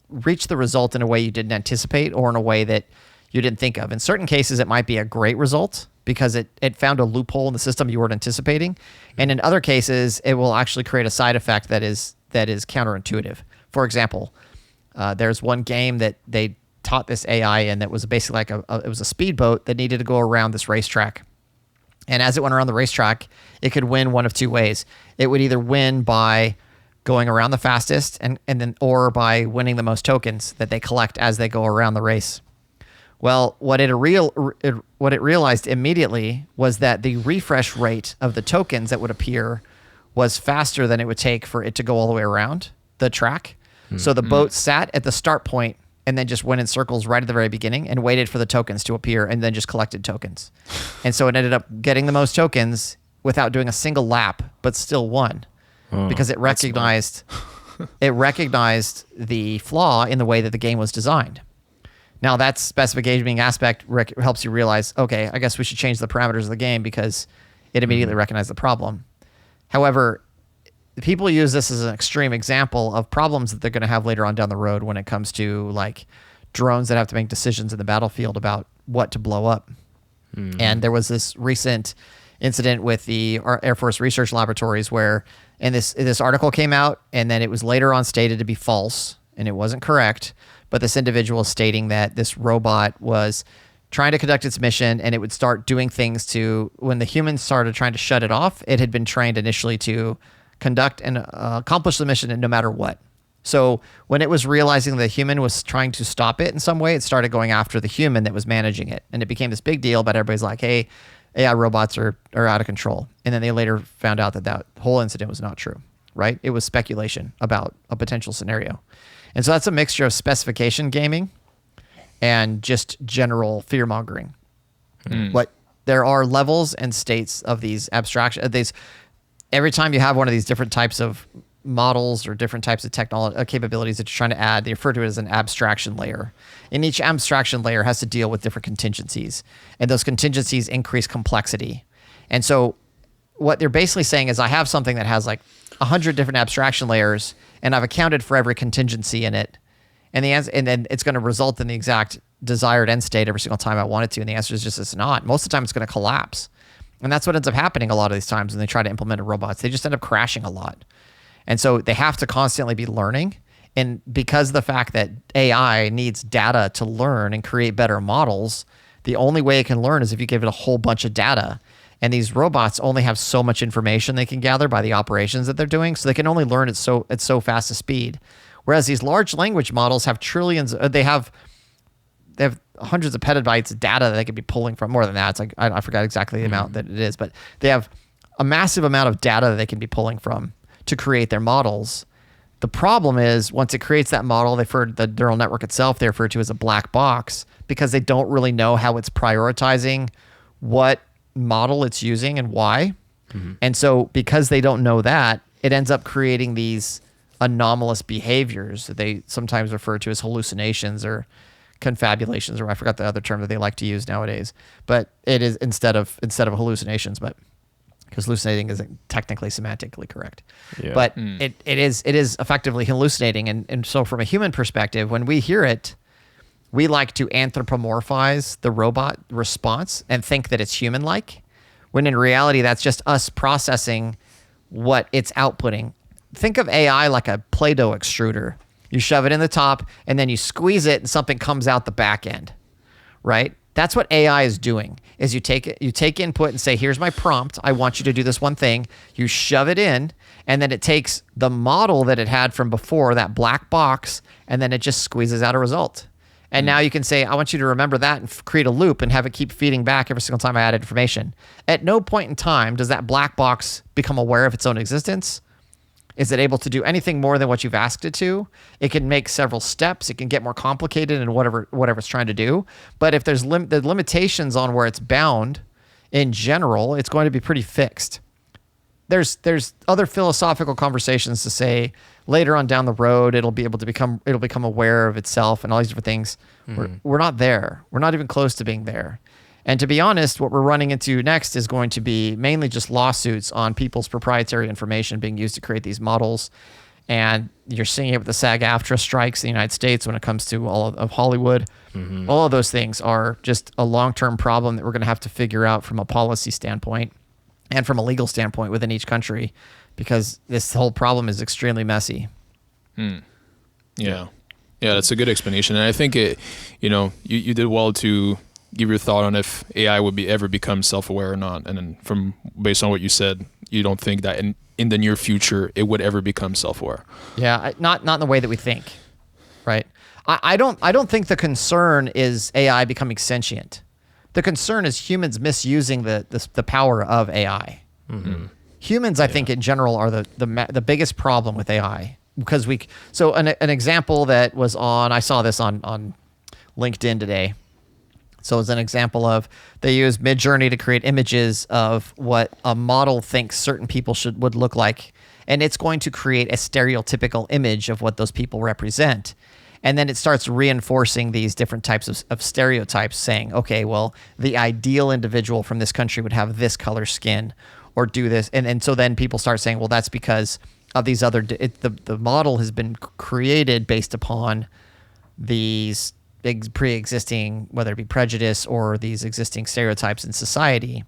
reach the result in a way you didn't anticipate or in a way that you didn't think of. In certain cases, it might be a great result because it found a loophole in the system you weren't anticipating. And in other cases, it will actually create a side effect that is counterintuitive. For example, there's one game that they taught this AI in that was basically like it was a speedboat that needed to go around this racetrack. And as it went around the racetrack, it could win one of two ways. It would either win by going around the fastest or by winning the most tokens that they collect as they go around the race. Well, what it realized immediately was that the refresh rate of the tokens that would appear was faster than it would take for it to go all the way around the track. So the boat sat at the start point and then just went in circles right at the very beginning and waited for the tokens to appear and then just collected tokens. And so it ended up getting the most tokens without doing a single lap, but still won because it recognized the flaw in the way that the game was designed. Now that specification gaming aspect helps you realize, okay, I guess we should change the parameters of the game because it immediately recognized the problem. However, people use this as an extreme example of problems that they're going to have later on down the road when it comes to like drones that have to make decisions in the battlefield about what to blow up. And there was this recent incident with the Air Force Research Laboratories where, and this article came out and then it was later on stated to be false and it wasn't correct, but this individual stating that this robot was trying to conduct its mission and it would start doing things when the humans started trying to shut it off, it had been trained initially to conduct and accomplish the mission no matter what. So when it was realizing the human was trying to stop it in some way, it started going after the human that was managing it. And it became this big deal, but everybody's like, hey, AI robots are out of control. And then they later found out that whole incident was not true, right? It was speculation about a potential scenario. And so that's a mixture of specification gaming and just general fear mongering. What there are levels and states of these abstraction. Every time you have one of these different types of models or different types of technology capabilities that you're trying to add, they refer to it as an abstraction layer. And each abstraction layer has to deal with different contingencies, and those contingencies increase complexity. And so what they're basically saying is I have something that has like 100 different abstraction layers, and I've accounted for every contingency in it. And then it's going to result in the exact desired end state every single time I want it to. And the answer is just it's not. Most of the time it's going to collapse. And that's what ends up happening a lot of these times when they try to implement robots. They just end up crashing a lot. And so they have to constantly be learning. And because of the fact that AI needs data to learn and create better models, the only way it can learn is if you give it a whole bunch of data. And these robots only have so much information they can gather by the operations that they're doing. So they can only learn at so fast a speed. Whereas these large language models have trillions, they have hundreds of petabytes of data that they could be pulling from. More than that, it's like, I forgot exactly the amount that it is, but they have a massive amount of data that they can be pulling from to create their models. The problem is once it creates that model, the neural network itself, they refer to as a black box because they don't really know how it's prioritizing what model it's using and why. And so because they don't know that, it ends up creating these anomalous behaviors that they sometimes refer to as hallucinations or confabulations, or I forgot the other term that they like to use nowadays, but it is instead of hallucinations, but because hallucinating isn't technically semantically correct. Yeah. But it is effectively hallucinating. And so from a human perspective, when we hear it, we like to anthropomorphize the robot response and think that it's human-like, when in reality, that's just us processing what it's outputting. Think of AI like a Play-Doh extruder. You shove it in the top, and then you squeeze it, and something comes out the back end, right? That's what AI is doing, is you take input and say, here's my prompt. I want you to do this one thing. You shove it in, and then it takes the model that it had from before, that black box, and then it just squeezes out a result. And now you can say, I want you to remember that and create a loop and have it keep feeding back every single time I add information. At no point in time does that black box become aware of its own existence. Is it able to do anything more than what you've asked it to? It can make several steps. It can get more complicated in whatever it's trying to do. But if there's the limitations on where it's bound, in general, it's going to be pretty fixed. There's other philosophical conversations to say later on down the road it'll become aware of itself and all these different things. We're not there. We're not even close to being there. And to be honest, what we're running into next is going to be mainly just lawsuits on people's proprietary information being used to create these models. And you're seeing it with the SAG-AFTRA strikes in the United States when it comes to all of Hollywood. All of those things are just a long-term problem that we're going to have to figure out from a policy standpoint and from a legal standpoint within each country, because this whole problem is extremely messy. Yeah, that's a good explanation. And I think you did well to give your thought on if AI would ever become self-aware or not. And then based on what you said, you don't think that in the near future it would ever become self-aware. Yeah, not in the way that we think, right? I don't think the concern is AI becoming sentient. The concern is humans misusing the power of AI. Humans, I think, in general, are the biggest problem with AI, because an example that was I saw this on LinkedIn today. So it's an example of they use Midjourney to create images of what a model thinks certain people would look like, and it's going to create a stereotypical image of what those people represent. And then it starts reinforcing these different types of stereotypes, saying, okay, well, the ideal individual from this country would have this color skin or do this. And so then people start saying, well, that's because of these other, the model has been created based upon these pre-existing, whether it be prejudice or these existing stereotypes in society.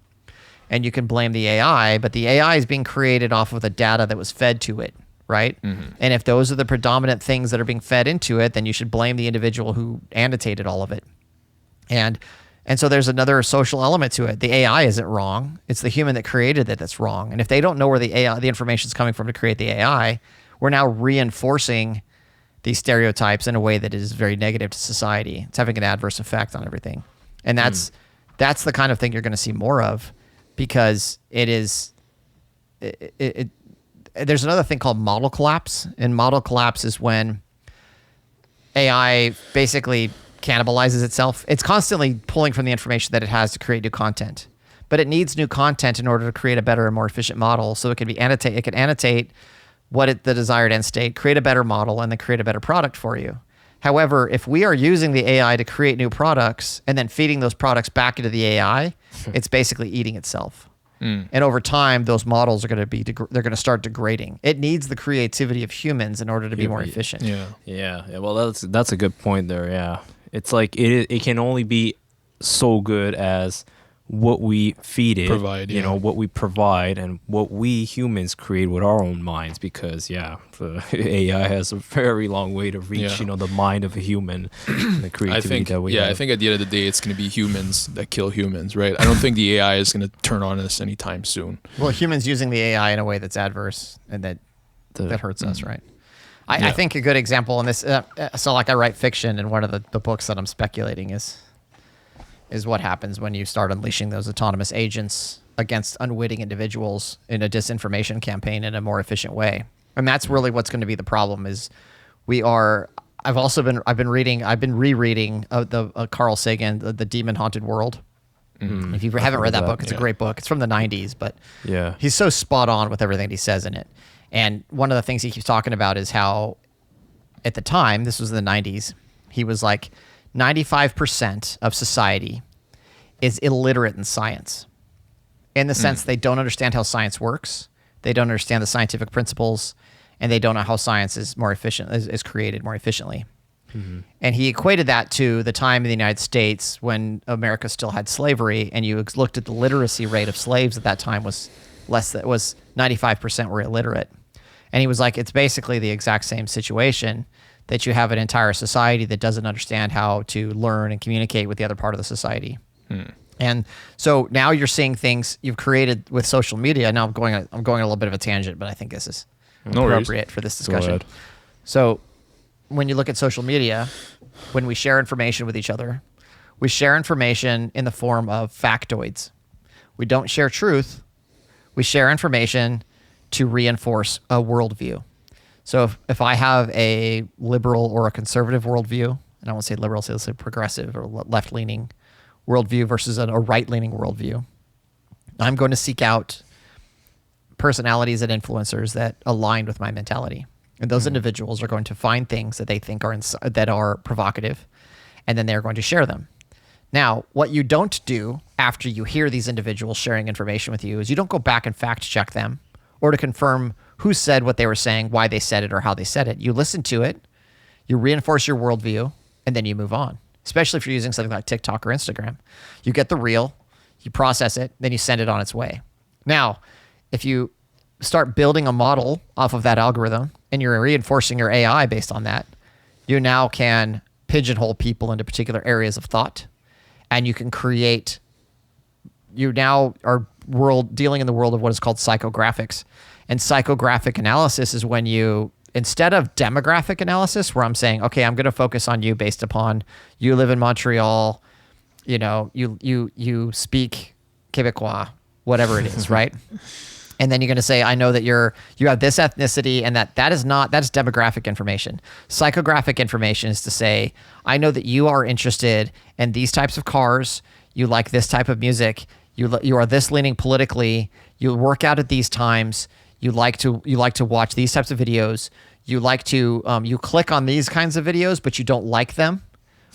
And you can blame the AI, but the AI is being created off of the data that was fed to it, right? And if those are the predominant things that are being fed into it, then you should blame the individual who annotated all of it. And so there's another social element to it. The AI isn't wrong. It's the human that created it that's wrong. And if they don't know where the information is coming from to create the AI, we're now reinforcing these stereotypes in a way that is very negative to society. It's having an adverse effect on everything. And that's the kind of thing you're going to see more of, because there's another thing called model collapse. And model collapse is when AI basically cannibalizes itself. It's constantly pulling from the information that it has to create new content, but it needs new content in order to create a better and more efficient model. So it can annotate the desired end state, create a better model, and then create a better product for you. However, if we are using the AI to create new products and then feeding those products back into the AI, it's basically eating itself. And over time, those models are going to they're going to start degrading. It needs the creativity of humans in order to be more efficient. Yeah. Well, that's a good point there. Yeah, it's like it can only be so good as what we feed it, what we provide, and what we humans create with our own minds. Because the AI has a very long way to reach, the mind of a human, and the creativity that we have. I think at the end of the day, it's going to be humans that kill humans, right? I don't think the AI is going to turn on us anytime soon. Well, humans using the AI in a way that's adverse and that hurts us, right? I think a good example in this. So, like, I write fiction, and one of the books that I'm speculating is what happens when you start unleashing those autonomous agents against unwitting individuals in a disinformation campaign in a more efficient way. And that's really what's going to be the problem is I've been rereading the Carl Sagan, the Demon Haunted World. Mm-hmm. If you haven't read that book, it's a great book. It's from the 90s, but he's so spot on with everything he says in it. And one of the things he keeps talking about is how at the time, this was in the 90s, he was like, 95% of society is illiterate in science, in the sense they don't understand how science works, they don't understand the scientific principles, and they don't know how science is more efficient, is created more efficiently. Mm-hmm. And he equated that to the time in the United States when America still had slavery, and you looked at the literacy rate of slaves at that time was 95% were illiterate. And he was like, it's basically the exact same situation, that you have an entire society that doesn't understand how to learn and communicate with the other part of the society. And so now you're seeing things you've created with social media. Now I'm going a little bit of a tangent, but I think this is appropriate for this discussion. So when you look at social media, when we share information with each other, we share information in the form of factoids. We don't share truth. We share information to reinforce a worldview. So if I have a liberal or a conservative worldview, and I won't say liberal, so let's say progressive or left-leaning worldview versus a right-leaning worldview, I'm going to seek out personalities and influencers that align with my mentality. And those individuals are going to find things that they think that are provocative, and then they're going to share them. Now, what you don't do after you hear these individuals sharing information with you is you don't go back and fact-check them or to confirm who said what they were saying, why they said it, or how they said it. You listen to it, you reinforce your worldview, and then you move on. Especially if you're using something like TikTok or Instagram. You get the reel, you process it, then you send it on its way. Now, if you start building a model off of that algorithm and you're reinforcing your AI based on that, you now can pigeonhole people into particular areas of thought, and you can create, you now are dealing in the world of what is called psychographics. And psychographic analysis is when you, instead of demographic analysis, where I'm saying, okay, I'm going to focus on you based upon you live in Montreal, you speak Quebecois, whatever it is, right? And then you're going to say, I know that you have this ethnicity, and that's demographic information. Psychographic information is to say, I know that you are interested in these types of cars, you like this type of music, you are this leaning politically, you work out at these times, you like to watch these types of videos, you click on these kinds of videos, but you don't like them,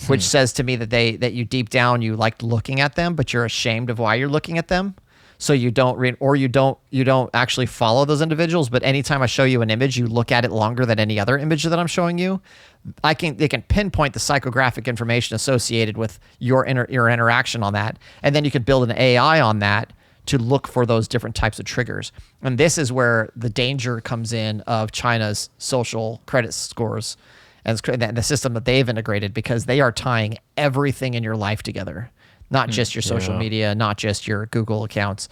which says to me that you deep down you like looking at them, but you're ashamed of why you're looking at them. So you don't read, or you don't actually follow those individuals. But anytime I show you an image, you look at it longer than any other image that I'm showing you. They can pinpoint the psychographic information associated with your interaction on that, and then you can build an AI on that to look for those different types of triggers. And this is where the danger comes in of China's social credit scores and the system that they've integrated, because they are tying everything in your life together. Not just your social media, not just your Google accounts.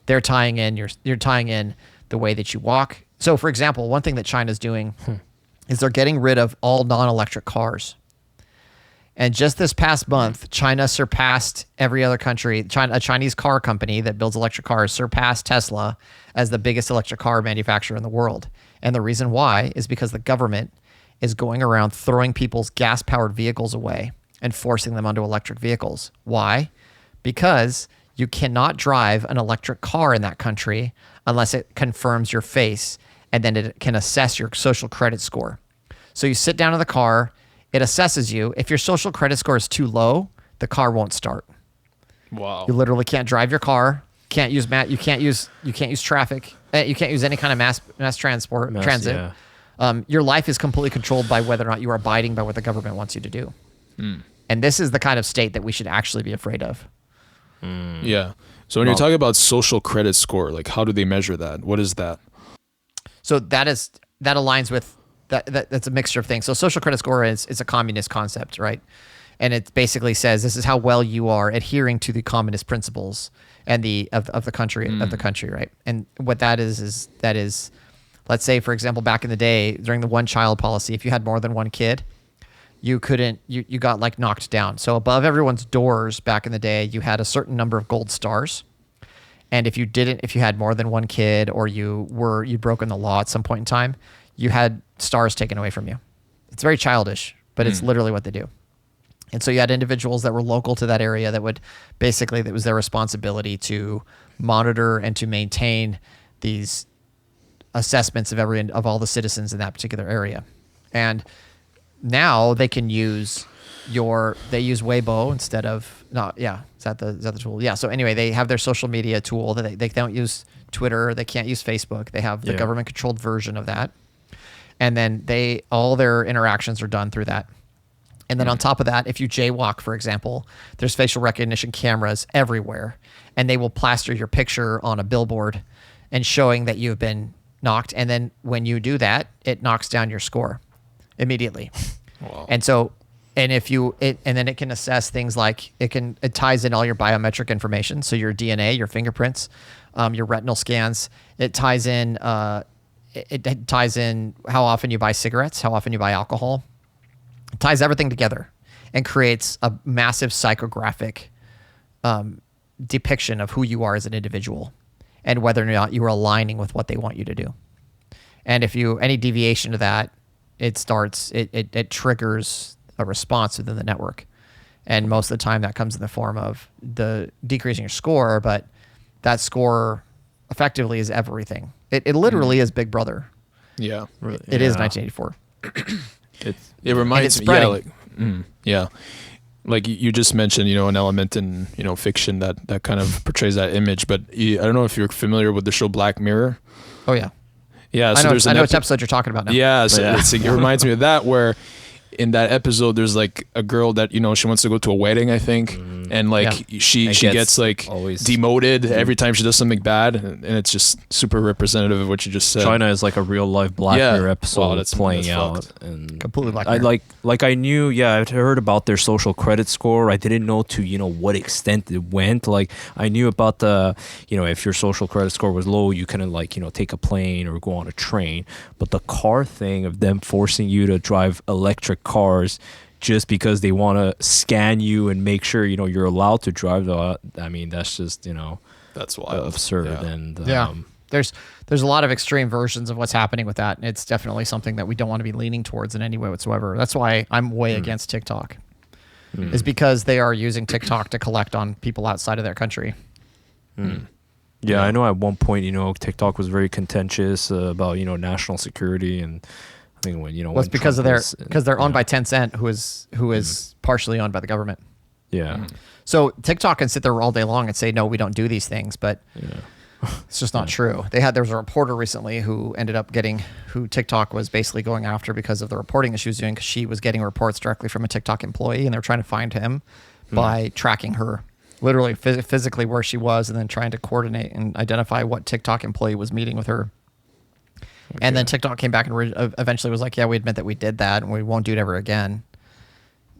They're tying in you're tying in the way that you walk. So, for example, one thing that China's doing is they're getting rid of all non-electric cars. And just this past month, China surpassed every other country. A Chinese car company that builds electric cars surpassed Tesla as the biggest electric car manufacturer in the world. And the reason why is because the government is going around throwing people's gas-powered vehicles away and forcing them onto electric vehicles. Why? Because you cannot drive an electric car in that country unless it confirms your face, and then it can assess your social credit score. So you sit down in the car, it assesses you. If your social credit score is too low, the car won't start. Wow. You literally can't drive your car. You can't use traffic. You can't use any kind of mass transit. Yeah. Your life is completely controlled by whether or not you are abiding by what the government wants you to do. And this is the kind of state that we should actually be afraid of. Yeah. So when you're talking about social credit score, like how do they measure that? What is that? So that aligns with that's a mixture of things. So social credit score is a communist concept, right? And it basically says this is how well you are adhering to the communist principles and of the country, right? And what that is let's say, for example, back in the day during the one child policy, if you had more than one kid, you got like knocked down. So above everyone's doors back in the day, you had a certain number of gold stars. And if you had more than one kid, or you'd broken the law at some point in time, you had stars taken away from you. It's very childish, but it's literally what they do. And so you had individuals that were local to that area that was their responsibility to monitor and to maintain these assessments of all the citizens in that particular area. And now they can use they use Weibo instead of is that the tool? Yeah. So anyway, they have their social media tool that they don't use Twitter, they can't use Facebook. They have the government controlled version of that. And then all their interactions are done through that. And then on top of that, if you jaywalk, for example, there's facial recognition cameras everywhere, and they will plaster your picture on a billboard and showing that you've been knocked. And then when you do that, it knocks down your score immediately. Wow. And so, and then it can assess things like it ties in all your biometric information. So your DNA, your fingerprints, your retinal scans. It ties in how often you buy cigarettes, how often you buy alcohol. It ties everything together and creates a massive psychographic depiction of who you are as an individual and whether or not you are aligning with what they want you to do. And if any deviation to that, it triggers a response within the network. And most of the time that comes in the form of the decreasing your score, but that score effectively is everything. It literally is Big Brother. Yeah. It is 1984. It reminds me, like you just mentioned, an element in fiction that kind of portrays that image. But I don't know if you're familiar with the show Black Mirror. Oh yeah, yeah. So I know which episode you're talking about now. Yeah, so it reminds me of that, where in that episode there's like a girl that she wants to go to a wedding, I think, and like she gets like demoted every time she does something bad, and it's just super representative of what you just said. China is like a real life Black Mirror episode that's playing that's out, fucked. and completely Black Mirror. I knew, I'd heard about their social credit score. I didn't know to what extent it went. Like I knew about the if your social credit score was low, you couldn't take a plane or go on a train. But the car thing of them forcing you to drive electric cars just because they want to scan you and make sure you're allowed to drive. I mean, that's just that's wild, absurd. Yeah. And there's a lot of extreme versions of what's happening with that, and it's definitely something that we don't want to be leaning towards in any way whatsoever. That's why I'm way against TikTok, is because they are using TikTok to collect on people outside of their country. Yeah, I know at one point, TikTok was very contentious about, national security, and I think when, well, it's because they're owned by Tencent, who is partially owned by the government. Yeah. So TikTok can sit there all day long and say, no, we don't do these things, but it's just not true. There was a reporter recently who ended up who TikTok was basically going after because of the reporting that she was doing, because she was getting reports directly from a TikTok employee, and they're trying to find him by tracking her, literally physically where she was, and then trying to coordinate and identify what TikTok employee was meeting with her. Okay. And then TikTok came back and eventually was like, yeah, we admit that we did that and we won't do it ever again.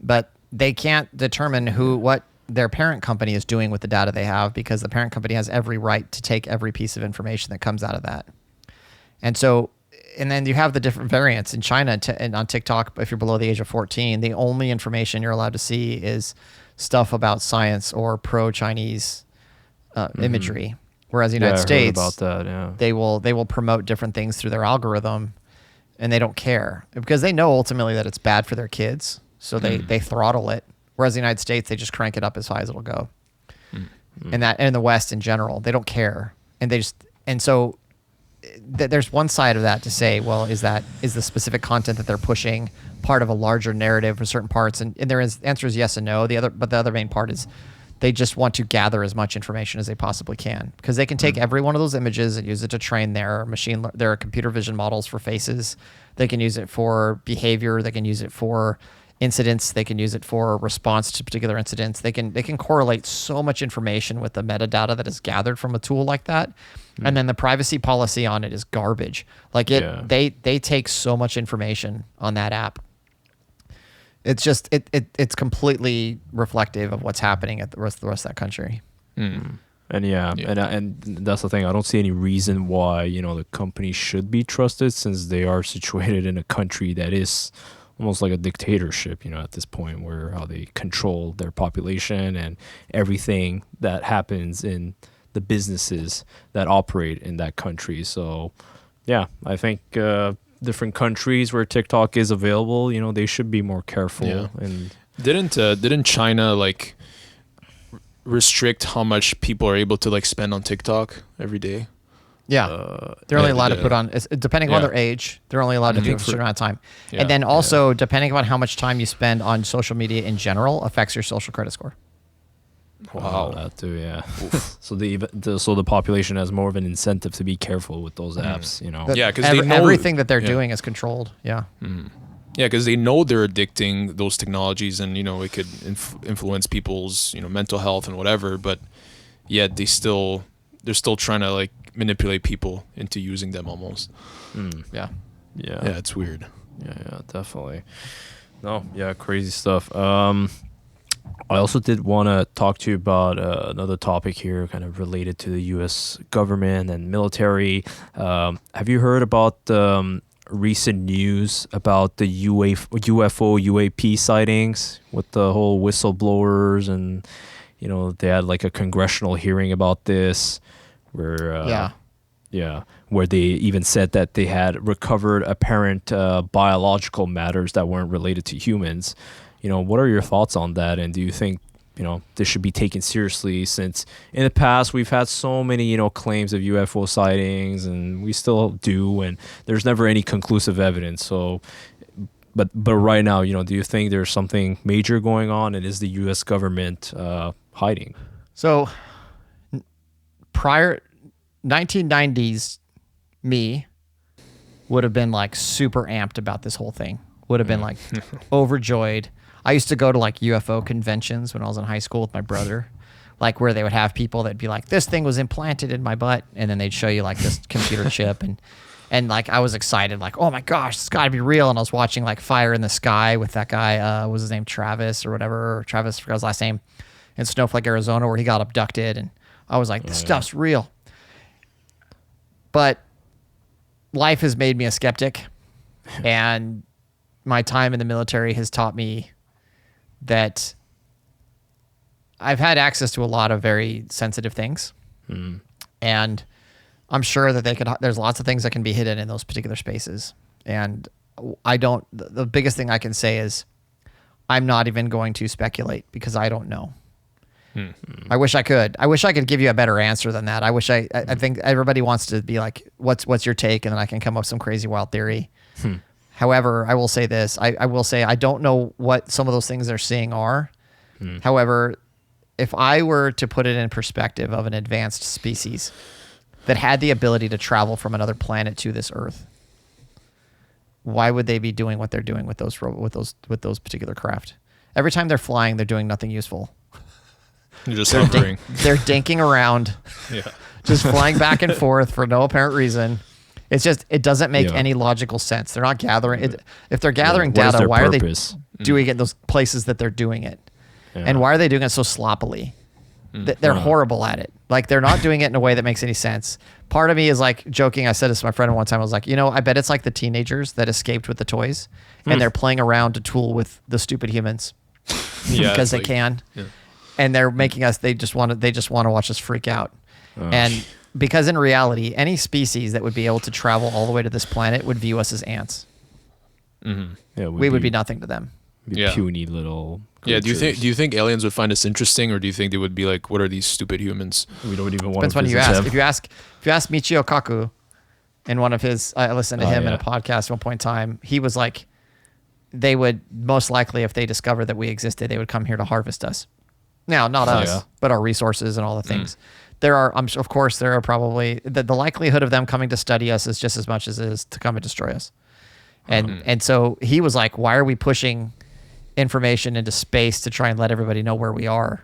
But they can't determine what their parent company is doing with the data they have, because the parent company has every right to take every piece of information that comes out of that. And so, and then you have the different variants in China and on TikTok. If you're below the age of 14, the only information you're allowed to see is stuff about science or pro-Chinese imagery. Whereas the United States, about that, they will promote different things through their algorithm, and they don't care because they know ultimately that it's bad for their kids. So they throttle it Whereas the United States, they just crank it up as high as it'll go. And that, and in the West in general, they don't care. So there's one side of that to say, well, is the specific content that they're pushing part of a larger narrative for certain parts? And the answer is yes and no. The other main part is they just want to gather as much information as they possibly can, because they can take every one of those images and use it to train their computer vision models for faces. They can use it for behavior. They can use it for incidents. They can use it for response to particular incidents. They can correlate so much information with the metadata that is gathered from a tool like that. And then the privacy policy on it is garbage. Like they take so much information on that app. It's just it's completely reflective of what's happening at the rest of that country. And and that's the thing. I don't see any reason why the company should be trusted, since they are situated in a country that is almost like a dictatorship, at this point, where how they control their population and everything that happens in the businesses that operate in that country. So, yeah, I think different countries where TikTok is available, they should be more careful. Yeah. And didn't China restrict how much people are able to spend on TikTok every day? Yeah, they're only allowed to put on, depending on their age, they're only allowed to do it for a certain amount of time. Yeah. And then also, depending on how much time you spend on social media in general, affects your social credit score. Wow, that too, yeah. So the population has more of an incentive to be careful with those apps, Yeah, because they know everything that they're doing is controlled. Yeah. Yeah, because they know they're addicting those technologies, and it could influence people's mental health and whatever. But yet they're still trying to manipulate people into using them almost. Yeah, it's weird. Yeah, definitely. No, yeah, crazy stuff. I also did want to talk to you about another topic here, kind of related to the U.S. government and military. Have you heard about recent news about the UFO UAP sightings with the whole whistleblowers, and they had a congressional hearing about this, where where they even said that they had recovered apparent biological matters that weren't related to humans. What are your thoughts on that? And do you think, this should be taken seriously, since in the past we've had so many, claims of UFO sightings, and we still do, and there's never any conclusive evidence. So, but right now, do you think there's something major going on, and is the U.S. government hiding? So, prior 1990s, me would have been super amped about this whole thing. Would have been overjoyed. I used to go to UFO conventions when I was in high school with my brother, where they would have people that'd be like, this thing was implanted in my butt, and then they'd show you this computer chip, and I was excited, oh my gosh, it's got to be real. And I was watching Fire in the Sky with that guy, what was his name, Travis or whatever, Travis, I forgot his last name, in Snowflake, Arizona, where he got abducted, and I was like, this stuff's real. But life has made me a skeptic, and my time in the military has taught me that I've had access to a lot of very sensitive things. And I'm sure that there's lots of things that can be hidden in those particular spaces. And the biggest thing I can say is I'm not even going to speculate, because I don't know. I wish I could. I wish I could give you a better answer than that. I think everybody wants to be like, what's your take? And then I can come up with some crazy wild theory. However, I will say this. I will say I don't know what some of those things they're seeing are. However, if I were to put it in perspective of an advanced species that had the ability to travel from another planet to this Earth, why would they be doing what they're doing with those particular craft? Every time they're flying, they're doing nothing useful. You're just hovering. They're dinking around, just flying back and forth for no apparent reason. It's just, it doesn't make any logical sense. They're not gathering it. If they're gathering data, why purpose? Are they doing it in those places that they're doing it? And why are they doing it so sloppily? They're horrible at it. They're not doing it in a way that makes any sense. Part of me is joking. I said this to my friend one time. I was like, I bet it's the teenagers that escaped with the toys, and they're playing around to tool with the stupid humans because they can. Yeah. And they're making us. They just want to watch us freak out. And because in reality, any species that would be able to travel all the way to this planet would view us as ants. Yeah, we would be nothing to them. Puny little Yeah. Do you think aliens would find us interesting, or do you think they would be like, what are these stupid humans? We don't even want Depends to when you visit ask. them. If you ask Michio Kaku in one of his, I listened to him in yeah. a podcast at one point in time. He was like, they would most likely, if they discovered that we existed, they would come here to harvest us. Now, not us, but our resources and all the things. There are, of course, there are probably the likelihood of them coming to study us is just as much as it is to come and destroy us. And so he was like, why are we pushing information into space to try and let everybody know where we are?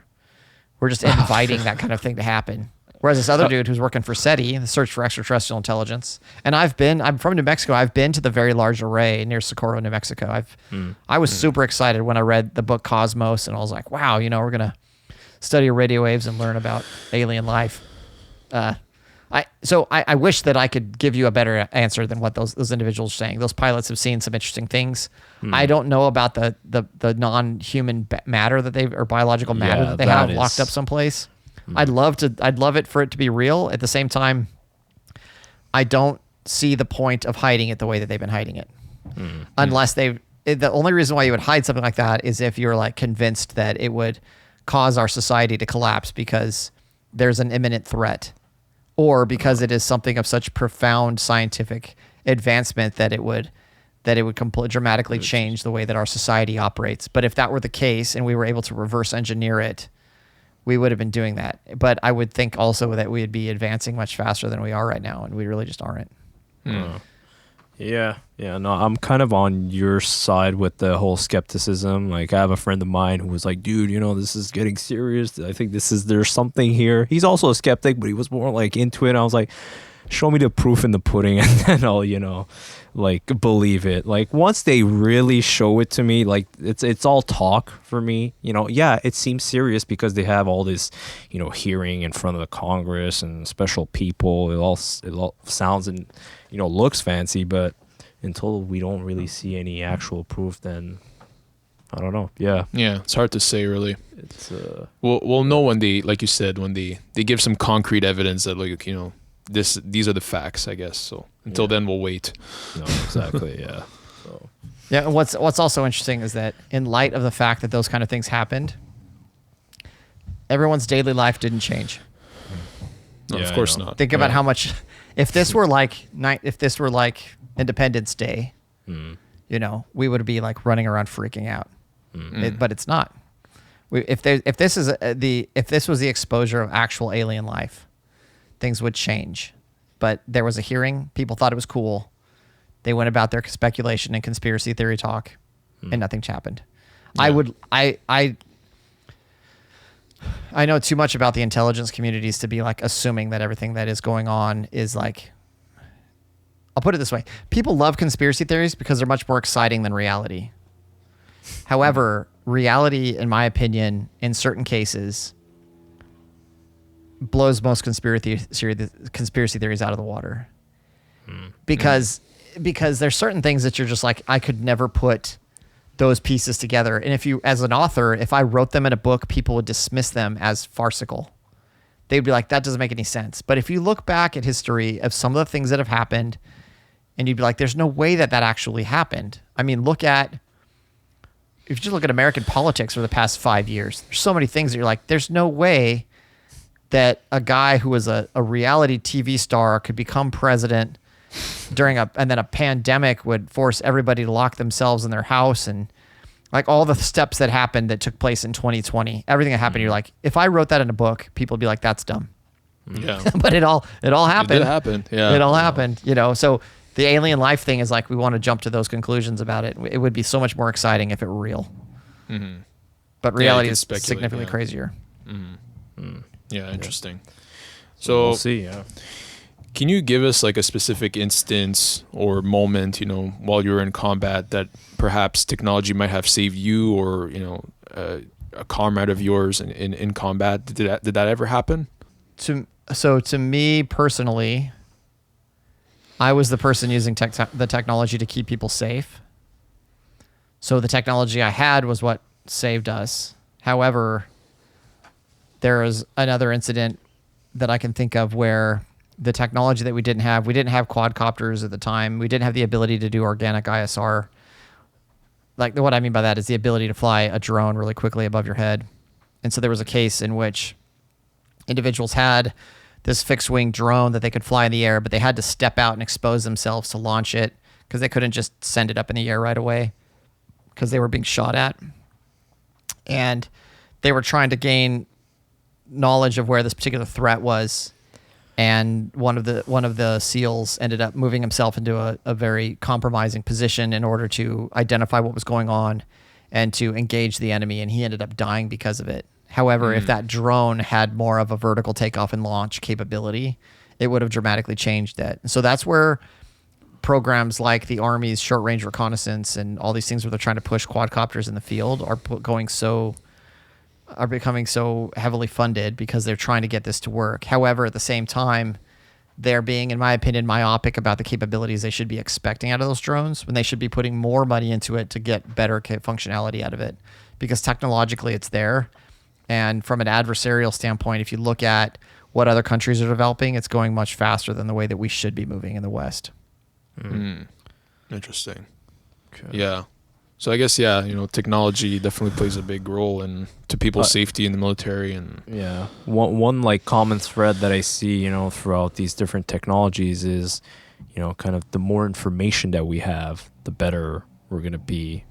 We're just inviting that kind of thing to happen. Whereas this other dude who's working for SETI, the Search for Extraterrestrial Intelligence, and I'm from New Mexico. I've been to the Very Large Array near Socorro, New Mexico. I was super excited when I read the book Cosmos, and I was like, wow, we're going to study radio waves and learn about alien life. I wish that I could give you a better answer than what those individuals are saying. Those pilots have seen some interesting things. I don't know about the non-human matter that or biological matter that they have locked up someplace. I'd love it for it to be real. At the same time, I don't see the point of hiding it the way that they've been hiding it. Unless the only reason why you would hide something like that is if you're like convinced that it would cause our society to collapse because there's an imminent threat, or because it is something of such profound scientific advancement that it would dramatically change the way that our society operates. But if that were the case and we were able to reverse engineer it, we would have been doing that. But I would think also that we'd be advancing much faster than we are right now, and we really just aren't. Yeah. No, I'm kind of on your side with the whole skepticism. Like, I have a friend of mine who was like, dude, this is getting serious. I think there's something here. He's also a skeptic, but he was more like into it. I was like, show me the proof in the pudding, and then I'll, like, believe it. Like, once they really show it to me, like, it's all talk for me. It seems serious because they have all this, hearing in front of the Congress and special people. It all sounds and looks fancy, but until we don't really see any actual proof, then I don't know. Yeah, it's hard to say, really. It's we'll know when they, like you said, when they give some concrete evidence that, like, these are the facts, I guess. So until then, we'll wait. No, exactly. Yeah. So. Yeah. And what's also interesting is that in light of the fact that those kind of things happened, everyone's daily life didn't change. No, of course not. Think about how much. If this were like Independence Day, we would be like running around freaking out. But it's not. If this was the exposure of actual alien life, things would change. But there was a hearing. People thought it was cool. They went about their speculation and conspiracy theory talk, and nothing happened. Yeah. I know too much about the intelligence communities to be like assuming that everything that is going on is like, I'll put it this way. People love conspiracy theories because they're much more exciting than reality. However, reality, in my opinion, in certain cases, blows most conspiracy theories out of the water. Because there's certain things that you're just like, I could never put those pieces together. And if you, as an author, if I wrote them in a book, people would dismiss them as farcical. They'd be like, that doesn't make any sense. But if you look back at history of some of the things that have happened, and you'd be like, there's no way that actually happened. I mean, if you just look at American politics for the past 5 years, there's so many things that you're like, there's no way that a guy who was a reality TV star could become president and then a pandemic would force everybody to lock themselves in their house, and like all the steps that happened that took place in 2020, everything that happened, you're like, if I wrote that in a book, people would be like, that's dumb. Yeah. But it all happened. It did happen. Yeah. It all happened, So the alien life thing is like, we want to jump to those conclusions about it. It would be so much more exciting if it were real. But reality is significantly crazier. Yeah, interesting. So we'll see. Yeah. Can you give us like a specific instance or moment, while you were in combat that perhaps technology might have saved you, or a comrade of yours in combat? Did that ever happen? To me personally, I was the person using the technology to keep people safe. So the technology I had was what saved us. However, there is another incident that I can think of where the technology that we didn't have quadcopters at the time. We didn't have the ability to do organic ISR. like what I mean by that is the ability to fly a drone really quickly above your head. And so there was a case in which individuals had this fixed-wing drone that they could fly in the air, but they had to step out and expose themselves to launch it because they couldn't just send it up in the air right away because they were being shot at. And they were trying to gain knowledge of where this particular threat was. And one of the SEALs ended up moving himself into a very compromising position in order to identify what was going on and to engage the enemy. And he ended up dying because of it. However, if that drone had more of a vertical takeoff and launch capability, it would have dramatically changed that. So that's where programs like the Army's short-range reconnaissance and all these things where they're trying to push quadcopters in the field are becoming so heavily funded because they're trying to get this to work. However, at the same time, they're being, in my opinion, myopic about the capabilities they should be expecting out of those drones when they should be putting more money into it to get better functionality out of it, because technologically it's there. And from an adversarial standpoint, if you look at what other countries are developing, it's going much faster than the way that we should be moving in the West. Interesting. Okay. Yeah. So I guess, technology definitely plays a big role to people's safety in the military. And one like common thread that I see, throughout these different technologies is, kind of the more information that we have, the better we're going to be,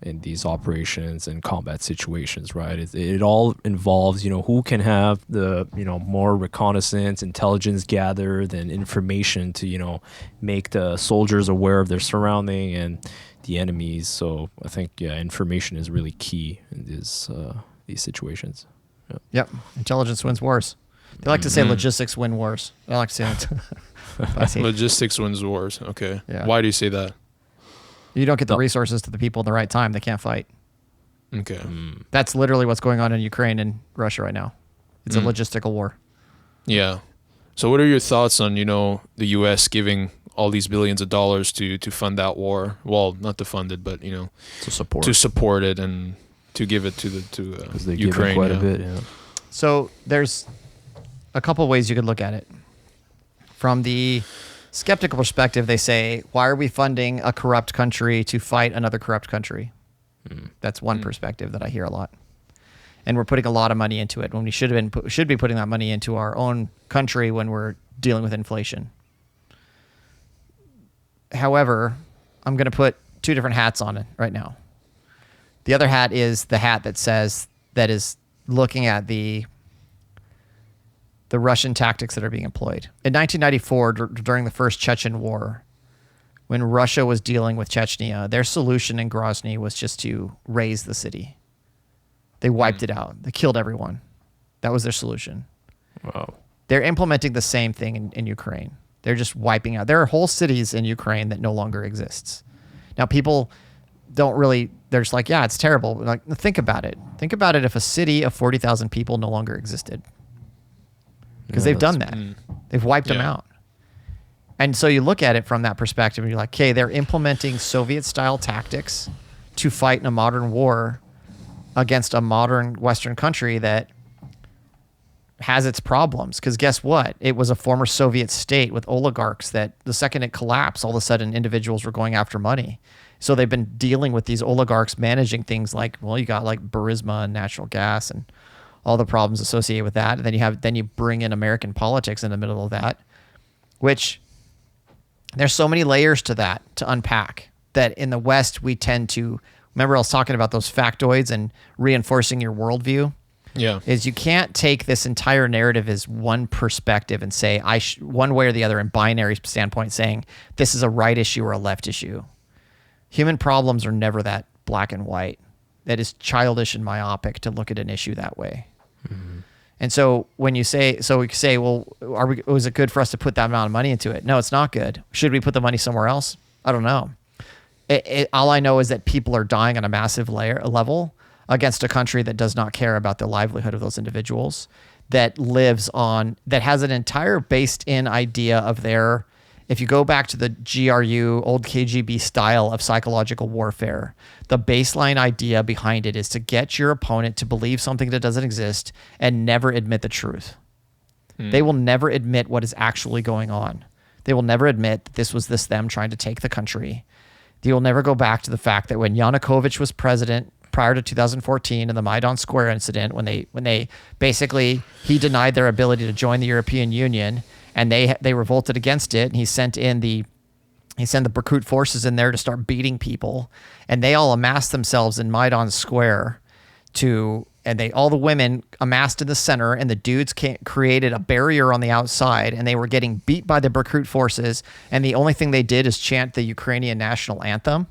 in these operations and combat situations, right? It all involves, who can have the, more reconnaissance, intelligence gathered, and information to, make the soldiers aware of their surrounding and the enemies. So I think, information is really key in these situations. Yep. Intelligence wins wars. They like to say logistics win wars. I like to say that. Logistics wins wars. Okay. Yeah. Why do you say that? You don't get the resources to the people in the right time. They can't fight. Okay. That's literally what's going on in Ukraine and Russia right now. It's a logistical war. Yeah. So what are your thoughts on, the U.S. giving all these billions of dollars to fund that war? Well, not to fund it, but, to support it and to give it to they Ukraine. Give quite a bit, yeah. So there's a couple ways you could look at it. From the skeptical perspective, they say, why are we funding a corrupt country to fight another corrupt country? That's one perspective that I hear a lot. And we're putting a lot of money into it when we should be putting that money into our own country when we're dealing with inflation. However, I'm going to put two different hats on it right now. The other hat is the hat that is looking at the Russian tactics that are being employed. In 1994, during the first Chechen War, when Russia was dealing with Chechnya, their solution in Grozny was just to raze the city. They wiped it out. They killed everyone. That was their solution. Wow. They're implementing the same thing in Ukraine. They're just wiping out. There are whole cities in Ukraine that no longer exists. Now, people don't really, they're just like, yeah, it's terrible. Like, think about it. Think about it if a city of 40,000 people no longer existed. Because they've done that. They've wiped them out. And so you look at it from that perspective and you're like, okay, they're implementing Soviet-style tactics to fight in a modern war against a modern Western country that has its problems. Because guess what? It was a former Soviet state with oligarchs that the second it collapsed, all of a sudden individuals were going after money. So they've been dealing with these oligarchs managing things like, well, you got like Burisma and natural gas and all the problems associated with that. And then you bring in American politics in the middle of that, which there's so many layers to that to unpack that in the West, we tend to, remember I was talking about those factoids and reinforcing your worldview. Yeah. Is you can't take this entire narrative as one perspective and say, one way or the other in binary standpoint saying this is a right issue or a left issue. Human problems are never that black and white. That is childish and myopic to look at an issue that way. Mm-hmm. And so when you say, we say, well, was it good for us to put that amount of money into it? No, it's not good. Should we put the money somewhere else? I don't know. All I know is that people are dying on a massive level against a country that does not care about the livelihood of those individuals, that has an entire based in idea of their, if you go back to the GRU, old KGB style of psychological warfare, the baseline idea behind it is to get your opponent to believe something that doesn't exist and never admit the truth. They will never admit what is actually going on. They will never admit that this was them trying to take the country. You will never go back to the fact that when Yanukovych was president prior to 2014 in the Maidan Square incident, when they basically, he denied their ability to join the European Union, and they revolted against it, and he sent the Berkut forces in there to start beating people, and they all amassed themselves in Maidan Square all the women amassed in the center, and the dudes created a barrier on the outside, and they were getting beat by the Berkut forces, and the only thing they did is chant the Ukrainian national anthem.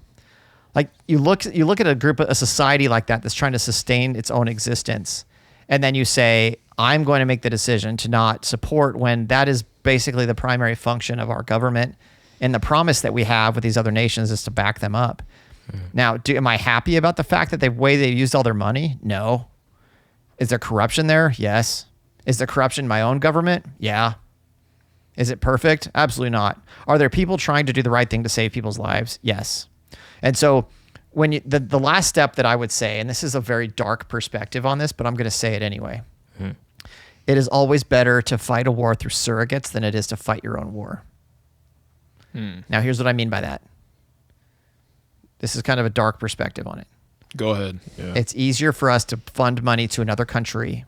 Like, you look at a society like that that's trying to sustain its own existence, and then you say, I'm going to make the decision to not support, when that is basically the primary function of our government, and the promise that we have with these other nations is to back them up. Now, am I happy about the fact that the way they used all their money? No. Is there corruption there? Yes. Is there corruption in my own government? Yeah. Is it perfect? Absolutely not. Are there people trying to do the right thing to save people's lives? Yes. And so when the last step that I would say, and this is a very dark perspective on this, but I'm going to say it anyway. It is always better to fight a war through surrogates than it is to fight your own war. Now, here's what I mean by that. This is kind of a dark perspective on it. Go ahead. Yeah. It's easier for us to fund money to another country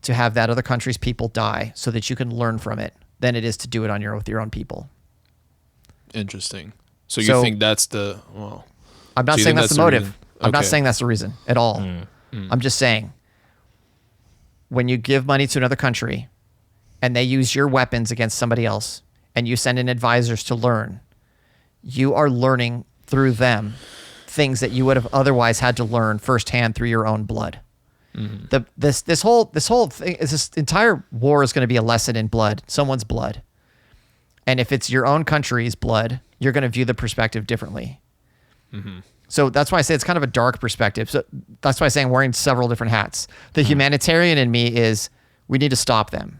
to have that other country's people die so that you can learn from it than it is to do it with your own people. Interesting. So you think that's I'm not saying that's the motive. Okay. I'm not saying that's the reason at all. I'm just saying, when you give money to another country and they use your weapons against somebody else and you send in advisors to learn, you are learning through them things that you would have otherwise had to learn firsthand through your own blood. This whole thing, this entire war is going to be a lesson in blood, someone's blood. And if it's your own country's blood, you're going to view the perspective differently. So that's why I say it's kind of a dark perspective. So that's why I say I'm wearing several different hats. The humanitarian in me is, we need to stop them.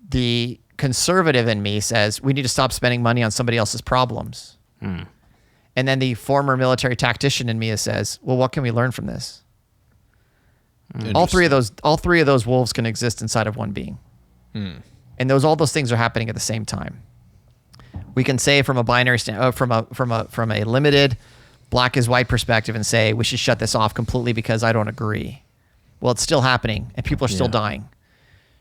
The conservative in me says, we need to stop spending money on somebody else's problems. And then the former military tactician in me says, well, what can we learn from this? All three of those wolves can exist inside of one being. And all those things are happening at the same time. We can say from a binary from a limited black is white perspective and say we should shut this off completely because I don't agree. Well, it's still happening and people are still dying.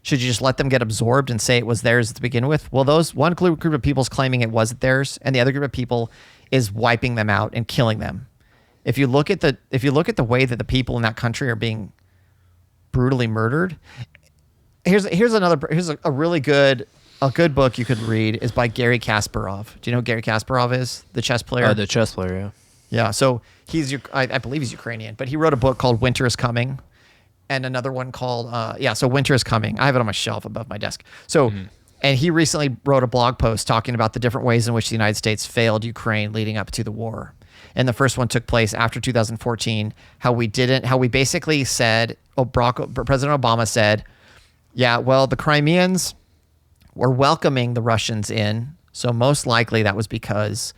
Should you just let them get absorbed and say it was theirs to begin with? Well, one group of people is claiming it wasn't theirs, and the other group of people is wiping them out and killing them. If you look at the way that the people in that country are being brutally murdered, here's a really good book you could read is by Garry Kasparov. Do you know who Garry Kasparov is? The chess player. The chess player, yeah. Yeah. So I believe he's Ukrainian, but he wrote a book called Winter is Coming, and another one called so Winter is Coming. I have it on my shelf above my desk. So. And he recently wrote a blog post talking about the different ways in which the United States failed Ukraine leading up to the war. And the first one took place after 2014, how we basically said, President Obama said, yeah, well, the Crimeans were welcoming the Russians in. So most likely that was because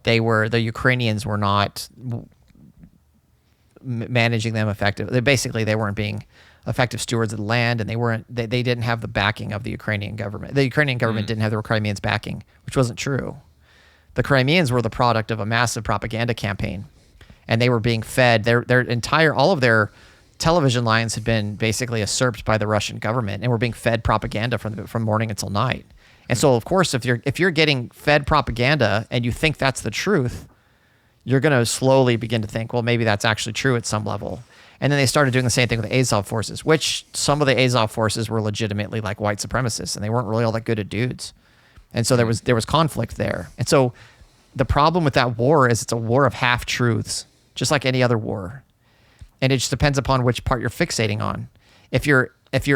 the Ukrainians were not managing them effectively. They weren't being effective stewards of the land, and they didn't have the backing of the Ukrainian government. The Ukrainian government didn't have the Crimeans backing, which wasn't true. The Crimeans were the product of a massive propaganda campaign, and they were being fed all of their television lines had been basically usurped by the Russian government and were being fed propaganda from morning until night. And so, of course, if you're getting fed propaganda and you think that's the truth, you're going to slowly begin to think, well, maybe that's actually true at some level. And then they started doing the same thing with the Azov forces, which some of the Azov forces were legitimately like white supremacists, and they weren't really all that good at dudes. And so there was conflict there. And so the problem with that war is it's a war of half-truths, just like any other war. And it just depends upon which part you're fixating on. If you're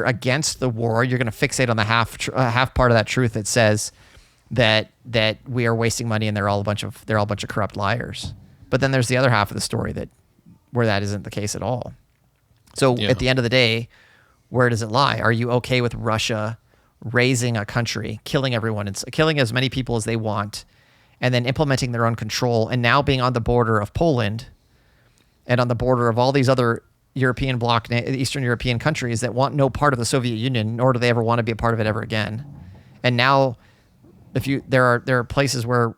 against the war, you're going to fixate on the half part of that truth that says that we are wasting money and they're all a bunch of corrupt liars. But then there's the other half of the story where that isn't the case at all. So at the end of the day, where does it lie? Are you okay with Russia raising a country, killing everyone, and killing as many people as they want, and then implementing their own control, and now being on the border of Poland and on the border of all these other European bloc, Eastern European countries that want no part of the Soviet Union, nor do they ever want to be a part of it ever again. And now, there are places where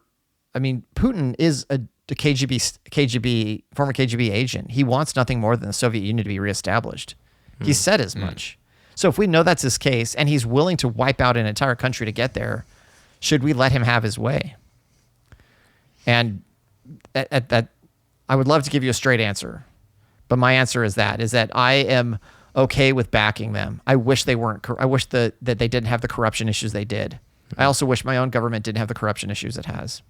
I mean, Putin is a former KGB agent. He wants nothing more than the Soviet Union to be reestablished. He said as much. So if we know that's his case and he's willing to wipe out an entire country to get there, should we let him have his way? And at that, I would love to give you a straight answer, but my answer is that I am okay with backing them. I wish they weren't. I wish that they didn't have the corruption issues they did. I also wish my own government didn't have the corruption issues it has.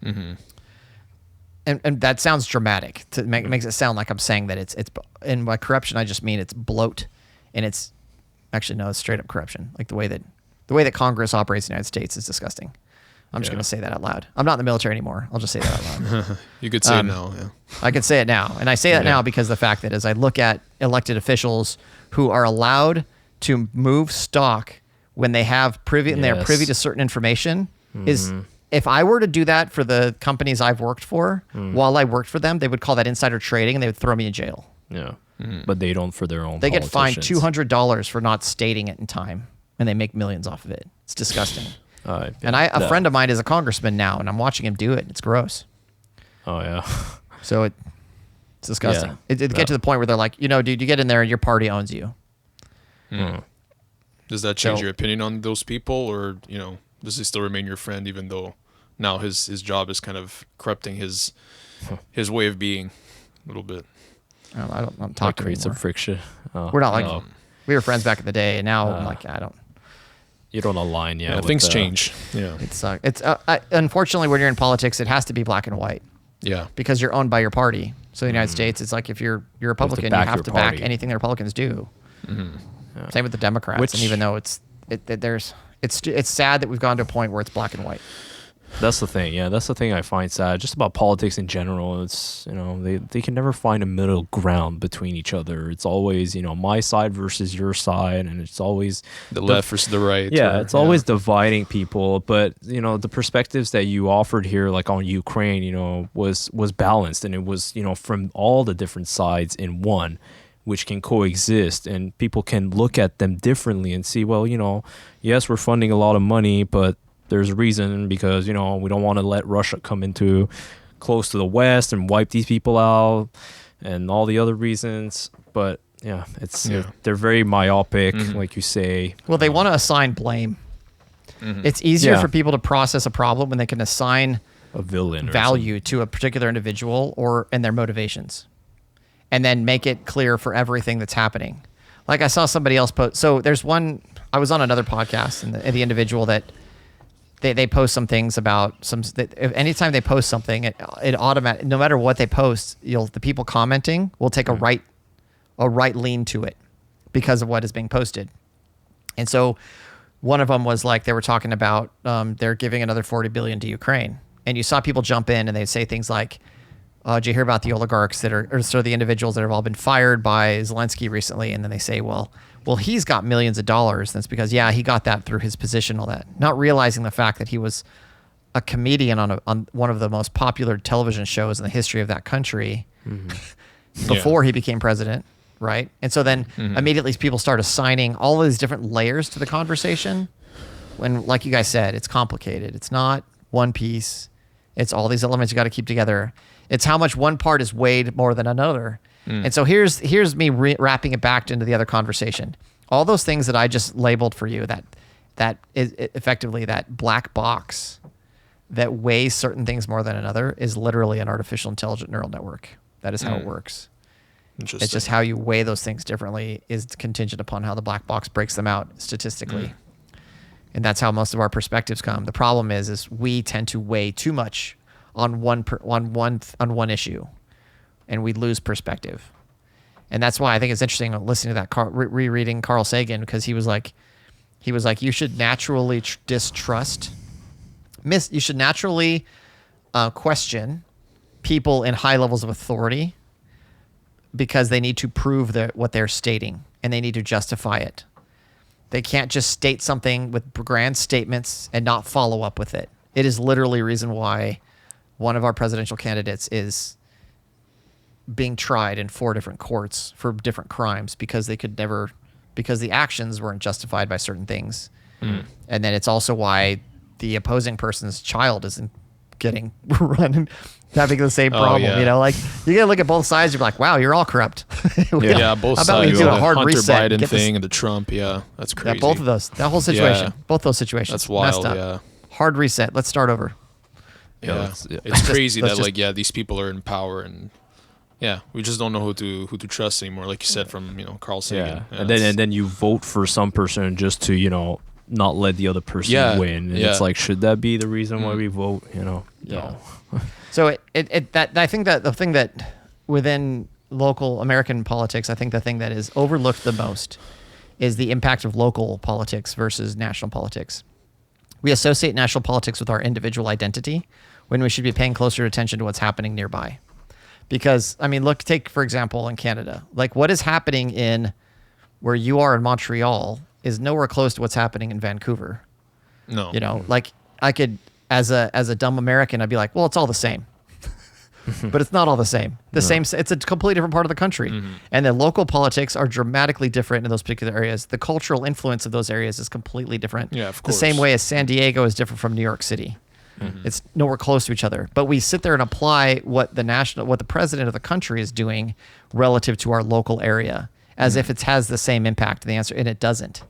Mm-hmm. And that sounds dramatic. Makes it sound like I'm saying that it's and by corruption I just mean it's bloat, and it's actually no, it's straight up corruption. Like the way that Congress operates in the United States is disgusting. I'm just going to say that out loud. I'm not in the military anymore. I'll just say that out loud. You could say it now. Yeah. I could say it now. And I say that now because the fact that as I look at elected officials who are allowed to move stock when they have they're privy to certain information, is if I were to do that for the companies I've worked for, while I worked for them, they would call that insider trading and they would throw me in jail. Yeah. But they don't for their own They get fined $200 for not stating it in time, and they make millions off of it. It's disgusting. And a friend of mine is a congressman now, and I'm watching him do it. It's gross. Oh, yeah. So it's disgusting. It get to the point where they're like, dude, you get in there and your party owns you. Does that change your opinion on those people, or, does he still remain your friend even though now his job is kind of corrupting his way of being a little bit? I don't talk to him create some friction. We're not like we were friends back in the day, and now I'm like, I don't. You don't align, yeah. Things change. Yeah, it's unfortunately when you're in politics, it has to be black and white. Yeah, because you're owned by your party. So in the United States, it's like if you're Republican, you have to back anything the Republicans do. Yeah. Same with the Democrats, and even though it's sad that we've gone to a point where it's black and white. That's the thing. Yeah, that's the thing I find sad. Just about politics in general, it's they can never find a middle ground between each other. It's always my side versus your side, and it's always the left versus the right. Yeah, it's always dividing people. But the perspectives that you offered here, like on Ukraine, was balanced, and it was from all the different sides in one, which can coexist, and people can look at them differently and see, well, yes, we're funding a lot of money, but there's a reason, because we don't want to let Russia come into close to the West and wipe these people out, and all the other reasons. But yeah, they're very myopic, like you say. Well, they want to assign blame. It's easier for people to process a problem when they can assign a villain value to a particular individual and their motivations, and then make it clear for everything that's happening. Like I saw somebody else post. So there's one. I was on another podcast, and the individual that. They post some things about anytime they post something, it automatic, no matter what they post, the people commenting will take a right lean to it because of what is being posted. And so one of them was like, they were talking about they're giving another $40 billion to Ukraine, and you saw people jump in and they'd say things like, did you hear about the oligarchs the individuals that have all been fired by Zelensky recently? And then they say, well, he's got millions of dollars. That's because, he got that through his position, all that. Not realizing the fact that he was a comedian on one of the most popular television shows in the history of that country before he became president, right? And so then immediately people start assigning all of these different layers to the conversation when, like you guys said, it's complicated. It's not one piece. It's all these elements you got to keep together. It's how much one part is weighed more than another. And so here's me wrapping it back into the other conversation. All those things that I just labeled for you, that is effectively that black box that weighs certain things more than another, is literally an artificial intelligent neural network. That is how it works. It's just how you weigh those things differently is contingent upon how the black box breaks them out statistically. And that's how most of our perspectives come. The problem is we tend to weigh too much on one issue, and we lose perspective. And that's why I think it's interesting listening to that rereading Carl Sagan, because he was like you should naturally distrust, you should naturally question people in high levels of authority, because they need to prove what they're stating, and they need to justify it. They can't just state something with grand statements and not follow up with it. It is literally a reason why one of our presidential candidates is being tried in 4 different courts for different crimes, because because the actions weren't justified by certain things. And then it's also why the opposing person's child is getting run, having the same problem. yeah. You know, like you gotta look at both sides. You're like, wow, you're all corrupt. Yeah, both How about sides. we do a The hard Hunter reset? Biden thing and the Trump. Yeah, that's crazy. Yeah, both of those. That whole situation. Yeah. Both those situations. That's wild. Messed up. Yeah. Hard reset. Let's start over. Yeah, it's it's crazy that's that these people are in power, and we just don't know who to trust anymore. Like you said, from Carl Sagan. Yeah, and then you vote for some person just to not let the other person win, and it's like, should that be the reason why we vote? Yeah. So I think that the thing that within local American politics, I think the thing that is overlooked the most is the impact of local politics versus national politics. We associate national politics with our individual identity when we should be paying closer attention to what's happening nearby. Because, I mean, take, for example, in Canada, like what is happening in where you are in Montreal is nowhere close to what's happening in Vancouver. No. Like I could, as a dumb American, I'd be like, well, it's all the same. But it's not all the same. It's a completely different part of the country. Mm-hmm. And the local politics are dramatically different in those particular areas. The cultural influence of those areas is completely different. Yeah, of course. The same way as San Diego is different from New York City. Mm-hmm. It's nowhere close to each other. But we sit there and apply what the president of the country is doing relative to our local area as if it has the same impact. The answer, and it doesn't.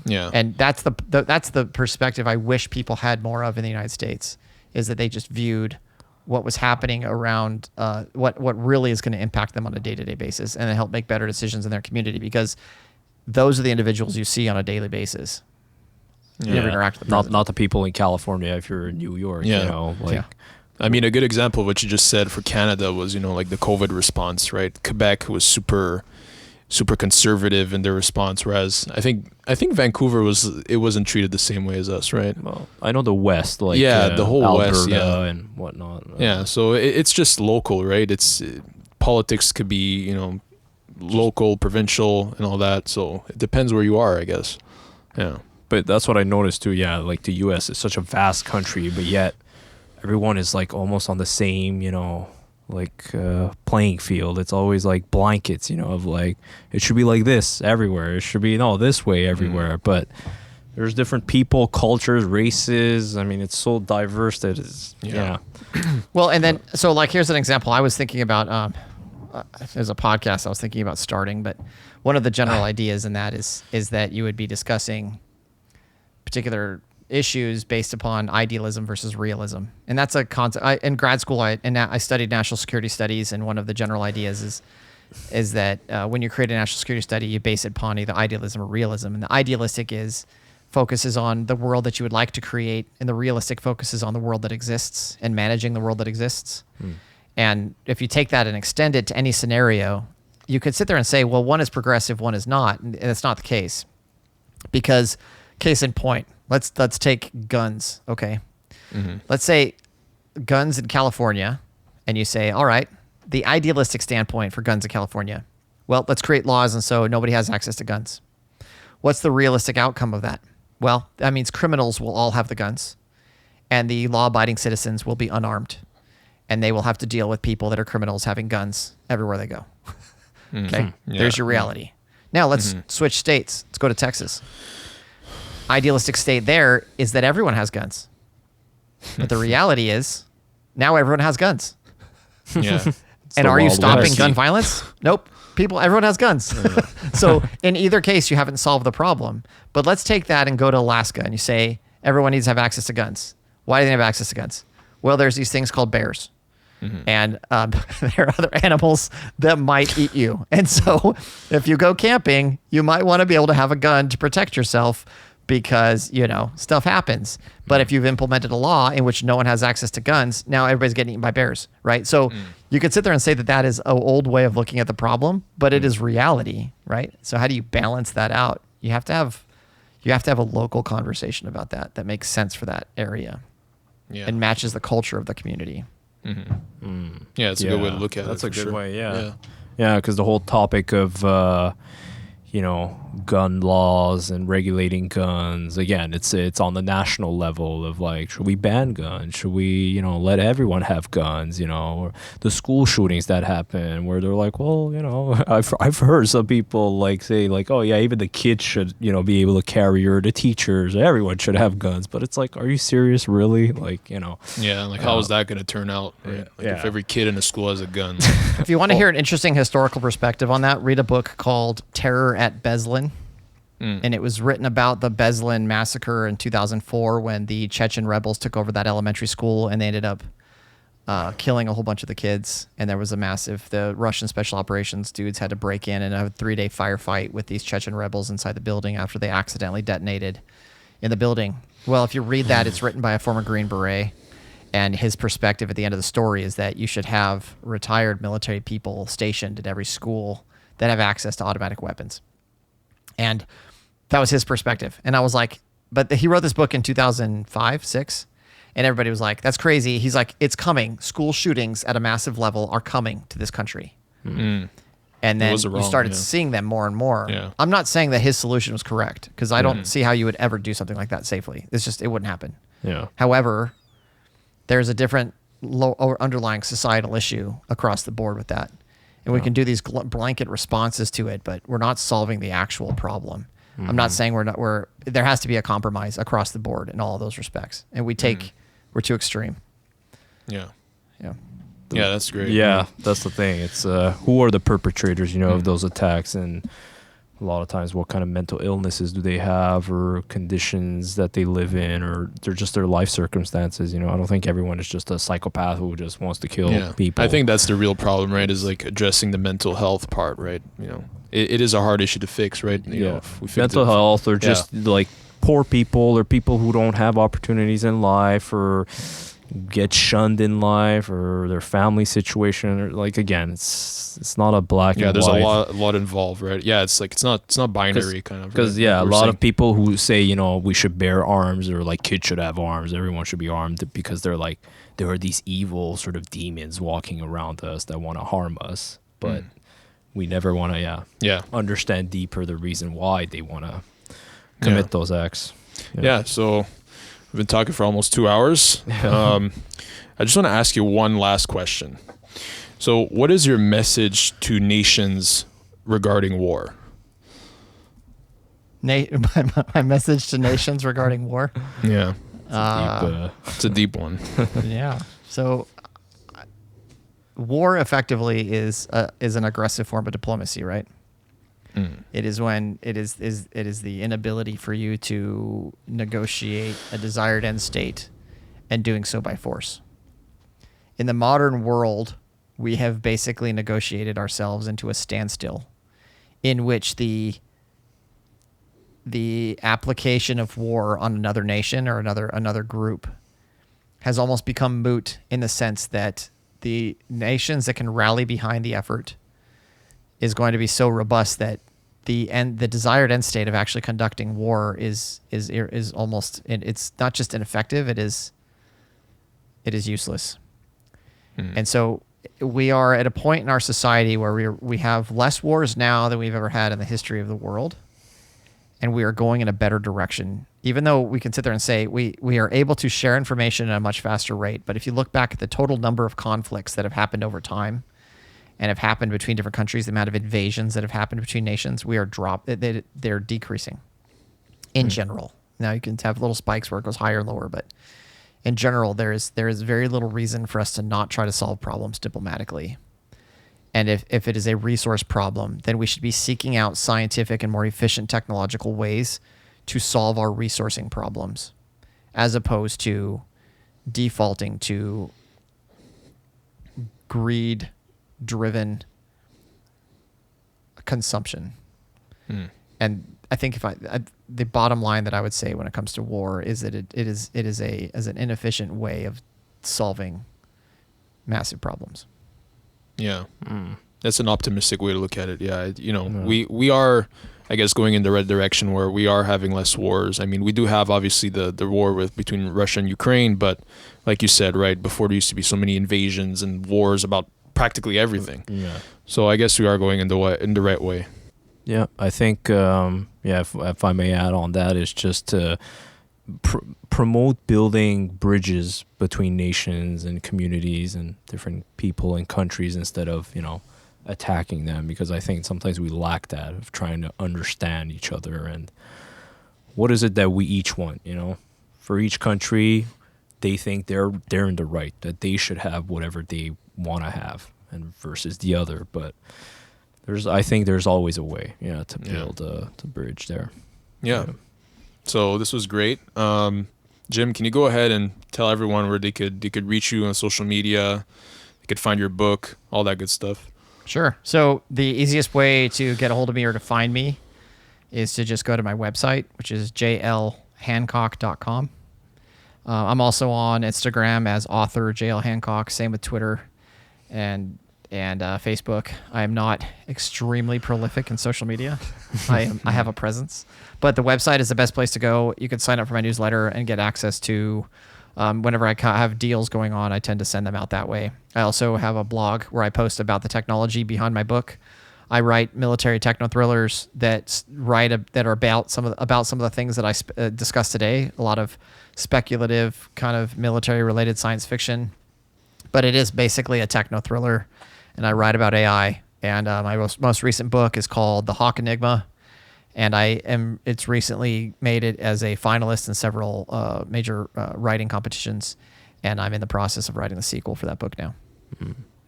Yeah. And that's the perspective I wish people had more of in the United States, is that they just viewed what was happening around what really is going to impact them on a day-to-day basis, and help make better decisions in their community, because those are the individuals you see on a daily basis. You never interact with them. Not the people in California if you're in New York. I mean, a good example of what you just said for Canada was, like the COVID response, right? Quebec was super conservative in their response, whereas I think Vancouver wasn't treated the same way as us, right? Well, I know the West, like the whole Alberta West, and whatnot. Yeah, so it's just local, right? It's politics could be local, provincial, and all that. So it depends where you are, I guess. Yeah. But that's what I noticed too. Yeah, like the U.S. is such a vast country, but yet everyone is like almost on the same, playing field. It's always like blankets, of like, it should be like this everywhere. It should be this way everywhere. But there's different people, cultures, races. I mean, it's so diverse that it's Well, and then here's an example. I was thinking about there's a podcast I was thinking about starting, but one of the general ideas in that is that you would be discussing particular issues based upon idealism versus realism. And that's a concept. In grad school, I studied national security studies, and one of the general ideas is that when you create a national security study, you base it upon either idealism or realism. And the idealistic focuses on the world that you would like to create, and the realistic focuses on the world that exists and managing the world that exists. And if you take that and extend it to any scenario, you could sit there and say, well, one is progressive, one is not. And it's not the case. Because, case in point, let's take guns, okay? Mm-hmm. Let's say guns in California, and you say, all right, the idealistic standpoint for guns in California, well, let's create laws, and so nobody has access to guns. What's the realistic outcome of that? Well, that means criminals will all have the guns, and the law-abiding citizens will be unarmed, and they will have to deal with people that are criminals having guns everywhere they go. Okay? Yeah. There's your reality. Now let's switch states. Let's go to Texas. Idealistic state there is that everyone has guns. But the reality is now everyone has guns. Yeah. And are you stopping gun violence? Nope. Everyone has guns. So in either case, you haven't solved the problem. But let's take that and go to Alaska, and you say everyone needs to have access to guns. Why do they have access to guns? Well, there's these things called bears. And there are other animals that might eat you. And so if you go camping, you might want to be able to have a gun to protect yourself, because, stuff happens. But if you've implemented a law in which no one has access to guns, now everybody's getting eaten by bears, right? So you could sit there and say that is an old way of looking at the problem, but it is reality, right? So how do you balance that out? You have to have a local conversation about that makes sense for that area and matches the culture of the community. Yeah, it's a good way to look at it. That's a good sure. way, yeah. Yeah, because the whole topic of, gun laws and regulating guns. Again, it's on the national level of like, should we ban guns? Should we, let everyone have guns? Or the school shootings that happen where they're like, well, I've heard some people like say like, oh yeah, even the kids should, be able to carry, or the teachers, everyone should have guns. But it's like, are you serious, really? Like, Yeah, like how is that going to turn out? Right? Like if every kid in a school has a gun. If you want to hear an interesting historical perspective on that, read a book called Terror at Beslan. And it was written about the Beslan massacre in 2004 when the Chechen rebels took over that elementary school, and they ended up killing a whole bunch of the kids. And there was the Russian special operations dudes had to break in and have a 3-day firefight with these Chechen rebels inside the building after they accidentally detonated in the building. Well, if you read that, it's written by a former Green Beret. And his perspective at the end of the story is that you should have retired military people stationed at every school that have access to automatic weapons. And that was his perspective. And I was like, but he wrote this book in 2005, 6, and everybody was like, that's crazy. He's like, it's coming. School shootings at a massive level are coming to this country. And then you started seeing them more and more. Yeah. I'm not saying that his solution was correct, because I don't see how you would ever do something like that safely. It's just, it wouldn't happen. Yeah. However, there's a different underlying societal issue across the board with that. And we can do these blanket responses to it, but we're not solving the actual problem. I'm not saying there has to be a compromise across the board in all of those respects. And we're too extreme. Yeah. Yeah. Yeah, that's great. Yeah, that's the thing. It's who are the perpetrators, of those attacks, and a lot of times what kind of mental illnesses do they have, or conditions that they live in, or they're just their life circumstances. I don't think everyone is just a psychopath who just wants to kill people. I think that's the real problem, right? Is like addressing the mental health part, right? It is a hard issue to fix, right? If we fix mental health, or just like poor people, or people who don't have opportunities in life, or get shunned in life, or their family situation, or like, again, it's not a black and white. There's a lot involved, right? Yeah, it's like it's not binary kind of. Because a lot of people who say we should bear arms, or like kids should have arms, everyone should be armed, because they're like, there are these evil sort of demons walking around us that want to harm us, but we never want to understand deeper the reason why they want to commit those acts. So we've been talking for almost 2 hours. I just want to ask you one last question. So what is your message to nations regarding war? My message to nations regarding war? Yeah. It's a deep one. Yeah. So war effectively is an aggressive form of diplomacy, right? It is when it is the inability for you to negotiate a desired end state, and doing so by force. In the modern world, we have basically negotiated ourselves into a standstill, in which the application of war on another nation or another group has almost become moot, in the sense that the nations that can rally behind the effort is going to be so robust that the desired end state of actually conducting war is almost, it's not just ineffective, it is useless. And so we are at a point in our society where we have less wars now than we've ever had in the history of the world, and we are going in a better direction. Even though we can sit there and say we are able to share information at a much faster rate, but if you look back at the total number of conflicts that have happened over time, and have happened between different countries, the amount of invasions that have happened between nations, they're decreasing in general. Now you can have little spikes where it goes higher and lower, but in general, there is very little reason for us to not try to solve problems diplomatically. And if it is a resource problem, then we should be seeking out scientific and more efficient technological ways to solve our resourcing problems, as opposed to defaulting to greed-driven consumption. And I think the bottom line that I would say when it comes to war is that it is an inefficient way of solving massive problems. Yeah. That's an optimistic way to look at it. Yeah. We are, I guess, going in the right direction where we are having less wars. I mean, we do have obviously the war between Russia and Ukraine, but like you said, right, before there used to be so many invasions and wars about practically everything. Yeah. So I guess we are going in the right way. Yeah, I think, if I may add on that, is just to promote building bridges between nations and communities and different people and countries instead of, attacking them, because I think sometimes we lack that of trying to understand each other and what is it that we each want, For each country, they think they're in the right, that they should have whatever they want to have, and versus the other. But I think there's always a way, to build a bridge there. Yeah. So this was great. Jim, can you go ahead and tell everyone where they could reach you on social media, they could find your book, all that good stuff? Sure. So the easiest way to get a hold of me or to find me is to just go to my website, which is jlhancock.com. I'm also on Instagram as author JL Hancock. Same with Twitter and Facebook. I am not extremely prolific in social media. I have a presence, but the website is the best place to go. You can sign up for my newsletter and get access to whenever I have deals going on. I tend to send them out that way. I also have a blog where I post about the technology behind my book. I write military techno thrillers that are about some of the things that I discussed today. A lot of speculative kind of military related science fiction, but it is basically a techno thriller. And I write about AI. And my most recent book is called The Hawk Enigma, and it's recently made it as a finalist in several major writing competitions, and I'm in the process of writing the sequel for that book now.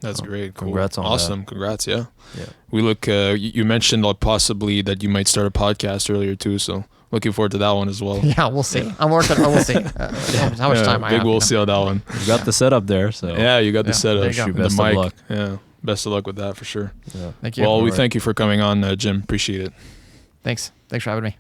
That's great. Cool. Congrats on awesome. that. Congrats. Yeah. We look. You mentioned possibly that you might start a podcast earlier too, so looking forward to that one as well. Yeah, we'll see. I'm working. We'll see how much time I have. We'll see on that one. You got the setup there, so yeah, you got the setup. There you go. The Best mic. of luck. Yeah, best of luck with that for sure. Yeah. Thank you. Well, we thank you for coming on, Jim. Appreciate it. Thanks for having me.